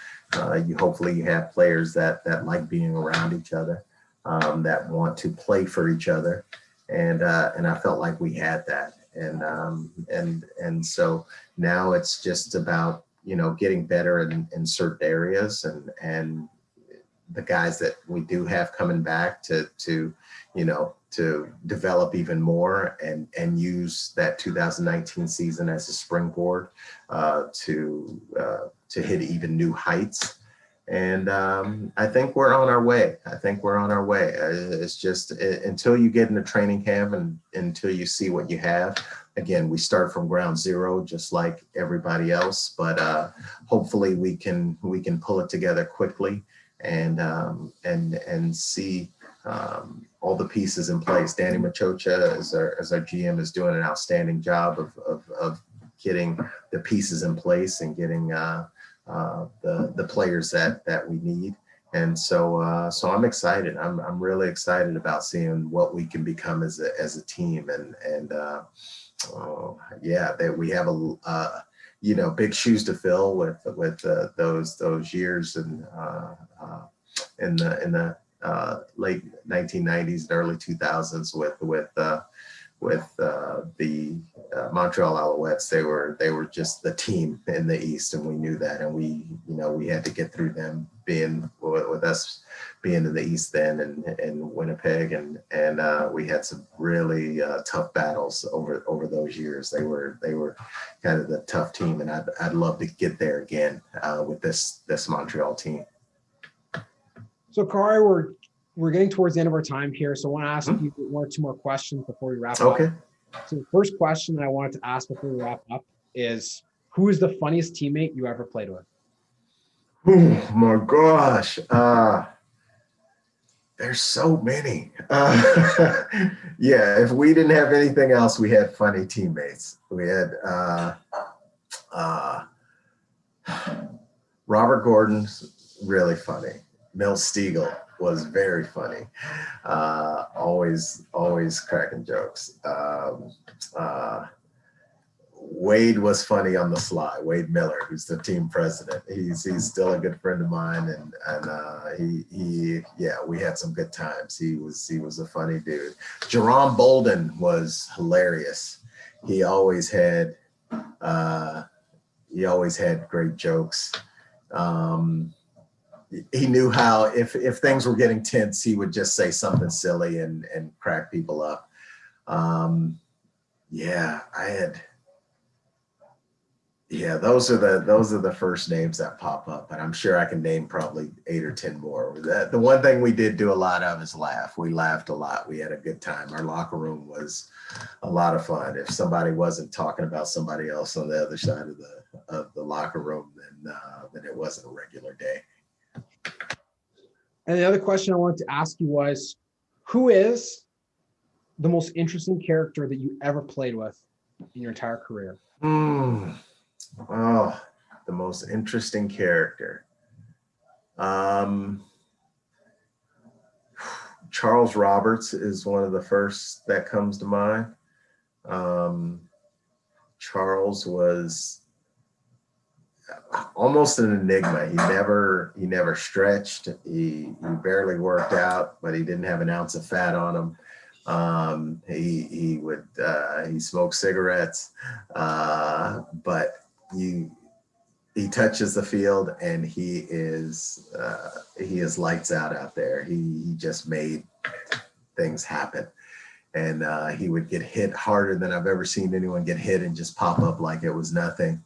hopefully you have players that like being around each other, that want to play for each other, and I felt like we had that, and so now it's just about getting better in certain areas, and the guys that we do have coming back to to develop even more and use that 2019 season as a springboard to hit even new heights. And I think we're on our way. It's just until you get into training camp and until you see what you have. Again, we start from ground zero, just like everybody else. But hopefully, we can pull it together quickly and see all the pieces in place. Danny Machocha, as our GM, is doing an outstanding job of getting the pieces in place and getting the players that we need. And so I'm excited. I'm really excited about seeing what we can become as a team. And that we have big shoes to fill with those years and in the late 1990s and early 2000s with the Montreal Alouettes. They were just the team in the East, and we knew that, and we had to get through them being with us being in the East then and Winnipeg, and we had some really tough battles over those years. They were kind of the tough team, and I'd love to get there again with this Montreal team. So Khari, we're getting towards the end of our time here, so I want to ask you one or two more questions before we wrap up. Okay. So the first question that I wanted to ask before we wrap up is, who is the funniest teammate you ever played with? Oh my gosh. There's so many. If we didn't have anything else, we had funny teammates. We had Robert Gordon's really funny. Mill Stiegel was very funny. Always cracking jokes. Wade was funny on the sly. Wade Miller, who's the team president. He's still a good friend of mine, and we had some good times. He was a funny dude. Jerome Bolden was hilarious. He always had great jokes. He knew how, if things were getting tense, he would just say something silly and crack people up. Those are the first names that pop up, and I'm sure I can name probably 8 or 10 more. The one thing we did do a lot of is laugh. We laughed a lot. We had a good time. Our locker room was a lot of fun. If somebody wasn't talking about somebody else on the other side of the locker room, then it wasn't a regular day. And the other question I wanted to ask you was, who is the most interesting character that you ever played with in your entire career? Oh, the most interesting character. Charles Roberts is one of the first that comes to mind. Charles was almost an enigma. He never stretched. He barely worked out, but he didn't have an ounce of fat on him. He smoked cigarettes, but he touches the field and he is lights out there. He just made things happen. And he would get hit harder than I've ever seen anyone get hit and just pop up like it was nothing.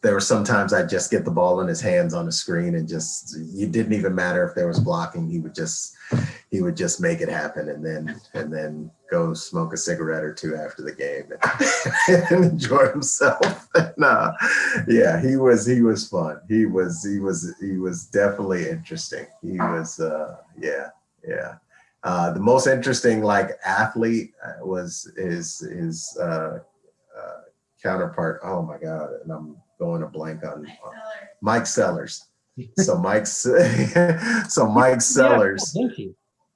There were sometimes I'd just get the ball in his hands on the screen and it didn't even matter if there was blocking. He would just make it happen and then go smoke a cigarette or two after the game and enjoy himself. And, he was fun. He was definitely interesting. He was, the most interesting athlete was his counterpart. Oh my God. And I'm going a blank on Mike Sellers. So Mike Sellers.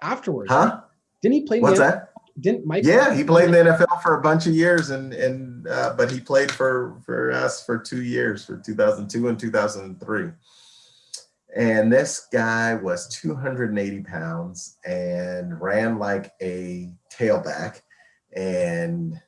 Afterwards. Huh? Didn't he play? What's that? Didn't Mike? Yeah, he played in the NFL for a bunch of years but he played for us for 2 years, for 2002 and 2003. And this guy was 280 pounds and ran like a tailback. And,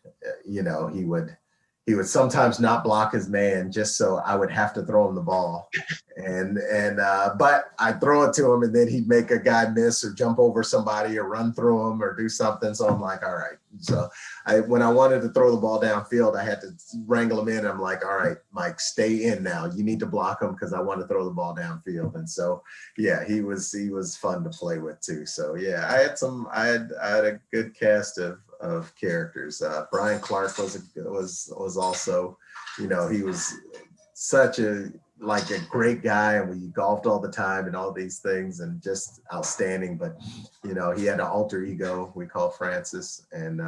he would sometimes not block his man just so I would have to throw him the ball. But I'd throw it to him and then he'd make a guy miss or jump over somebody or run through him or do something. So I'm like, all right. So when I wanted to throw the ball downfield, I had to wrangle him in. I'm like, all right, Mike, stay in now. You need to block him because I want to throw the ball downfield. And so, yeah, he was fun to play with too. So yeah, I had a good cast of characters. Brian Clark was also, he was such a great guy, and we golfed all the time and all these things and just outstanding. But he had an alter ego we call Francis, and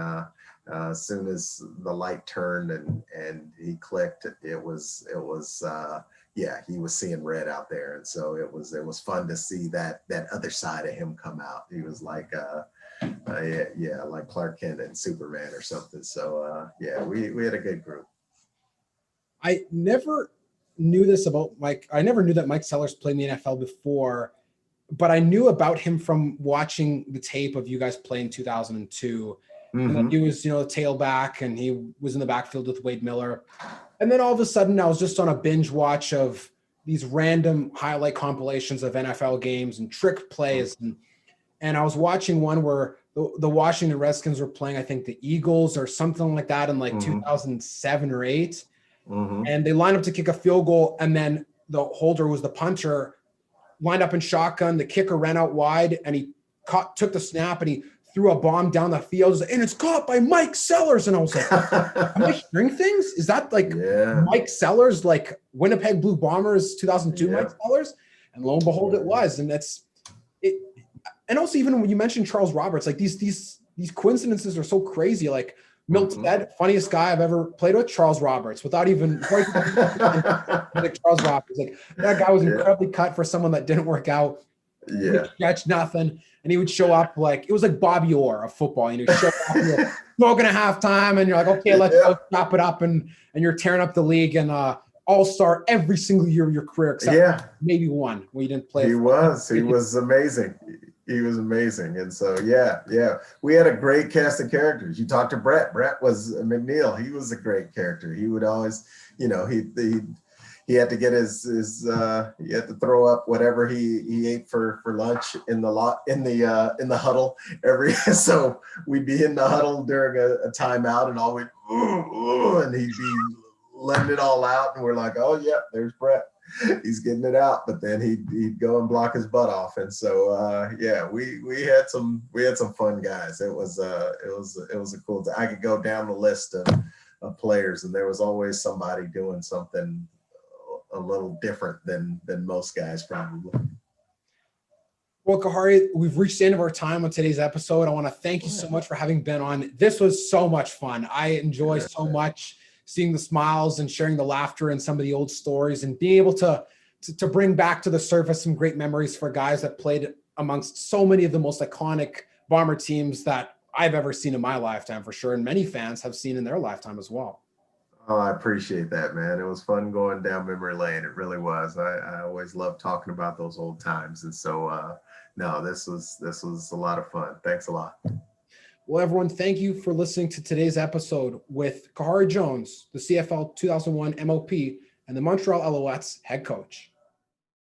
as soon as the light turned and he clicked, it was he was seeing red out there. And so it was fun to see that other side of him come out. He was like like Clark Kent and Superman or something. So we had a good group. I never knew this about Mike. I never knew that Mike Sellers played in the NFL before, but I knew about him from watching the tape of you guys play in 2002. Mm-hmm. And he was, the tailback, and he was in the backfield with Wade Miller. And then all of a sudden I was just on a binge watch of these random highlight compilations of NFL games and trick plays. And I was watching one where the Washington Redskins were playing, I think, the Eagles or something like that in 2007 or 8. Mm-hmm. And they lined up to kick a field goal, and then the holder was the punter, lined up in shotgun. The kicker ran out wide, and he took the snap, and he threw a bomb down the field, and it's caught by Mike Sellers. And I was like, am I hearing things? Is that Mike Sellers, like Winnipeg Blue Bombers 2002 Mike Sellers? And lo and behold, it was. And that's it. And also, even when you mentioned Charles Roberts, like these coincidences are so crazy. Like Milt said, funniest guy I've ever played with, Charles Roberts, without even like Charles Roberts. Like that guy was incredibly cut for someone that didn't work out. Yeah, stretch nothing, and he would show up like it was like Bobby Orr of football. Show up, smoking at halftime, and you're like, okay, let's go chop it up, and you're tearing up the league and all-star every single year of your career, except maybe one where you didn't play. He was amazing. He was amazing. And so, we had a great cast of characters. You talked to Brett. Brett was McNeil. He was a great character. He would always, he had to get he had to throw up whatever he ate for lunch in the huddle so we'd be in the huddle during a timeout, and and he'd be letting it all out, and we're like, oh yeah, there's Brett. He's getting it out, but then he'd go and block his butt off. And so we had some fun guys. It was a cool time. I could go down the list of players, and there was always somebody doing something a little different than most guys probably. Well, Khari, we've reached the end of our time on today's episode. I want to thank you so much for having been on. This was so much fun. I enjoy so much seeing the smiles and sharing the laughter and some of the old stories, and being able to bring back to the surface some great memories for guys that played amongst so many of the most iconic Bomber teams that I've ever seen in my lifetime, for sure, and many fans have seen in their lifetime as well. Oh, I appreciate that, man. It was fun going down memory lane. It really was. I always love talking about those old times. And so, this was a lot of fun. Thanks a lot. Well, everyone, thank you for listening to today's episode with Khari Jones, the CFL 2001 MOP and the Montreal Alouettes head coach.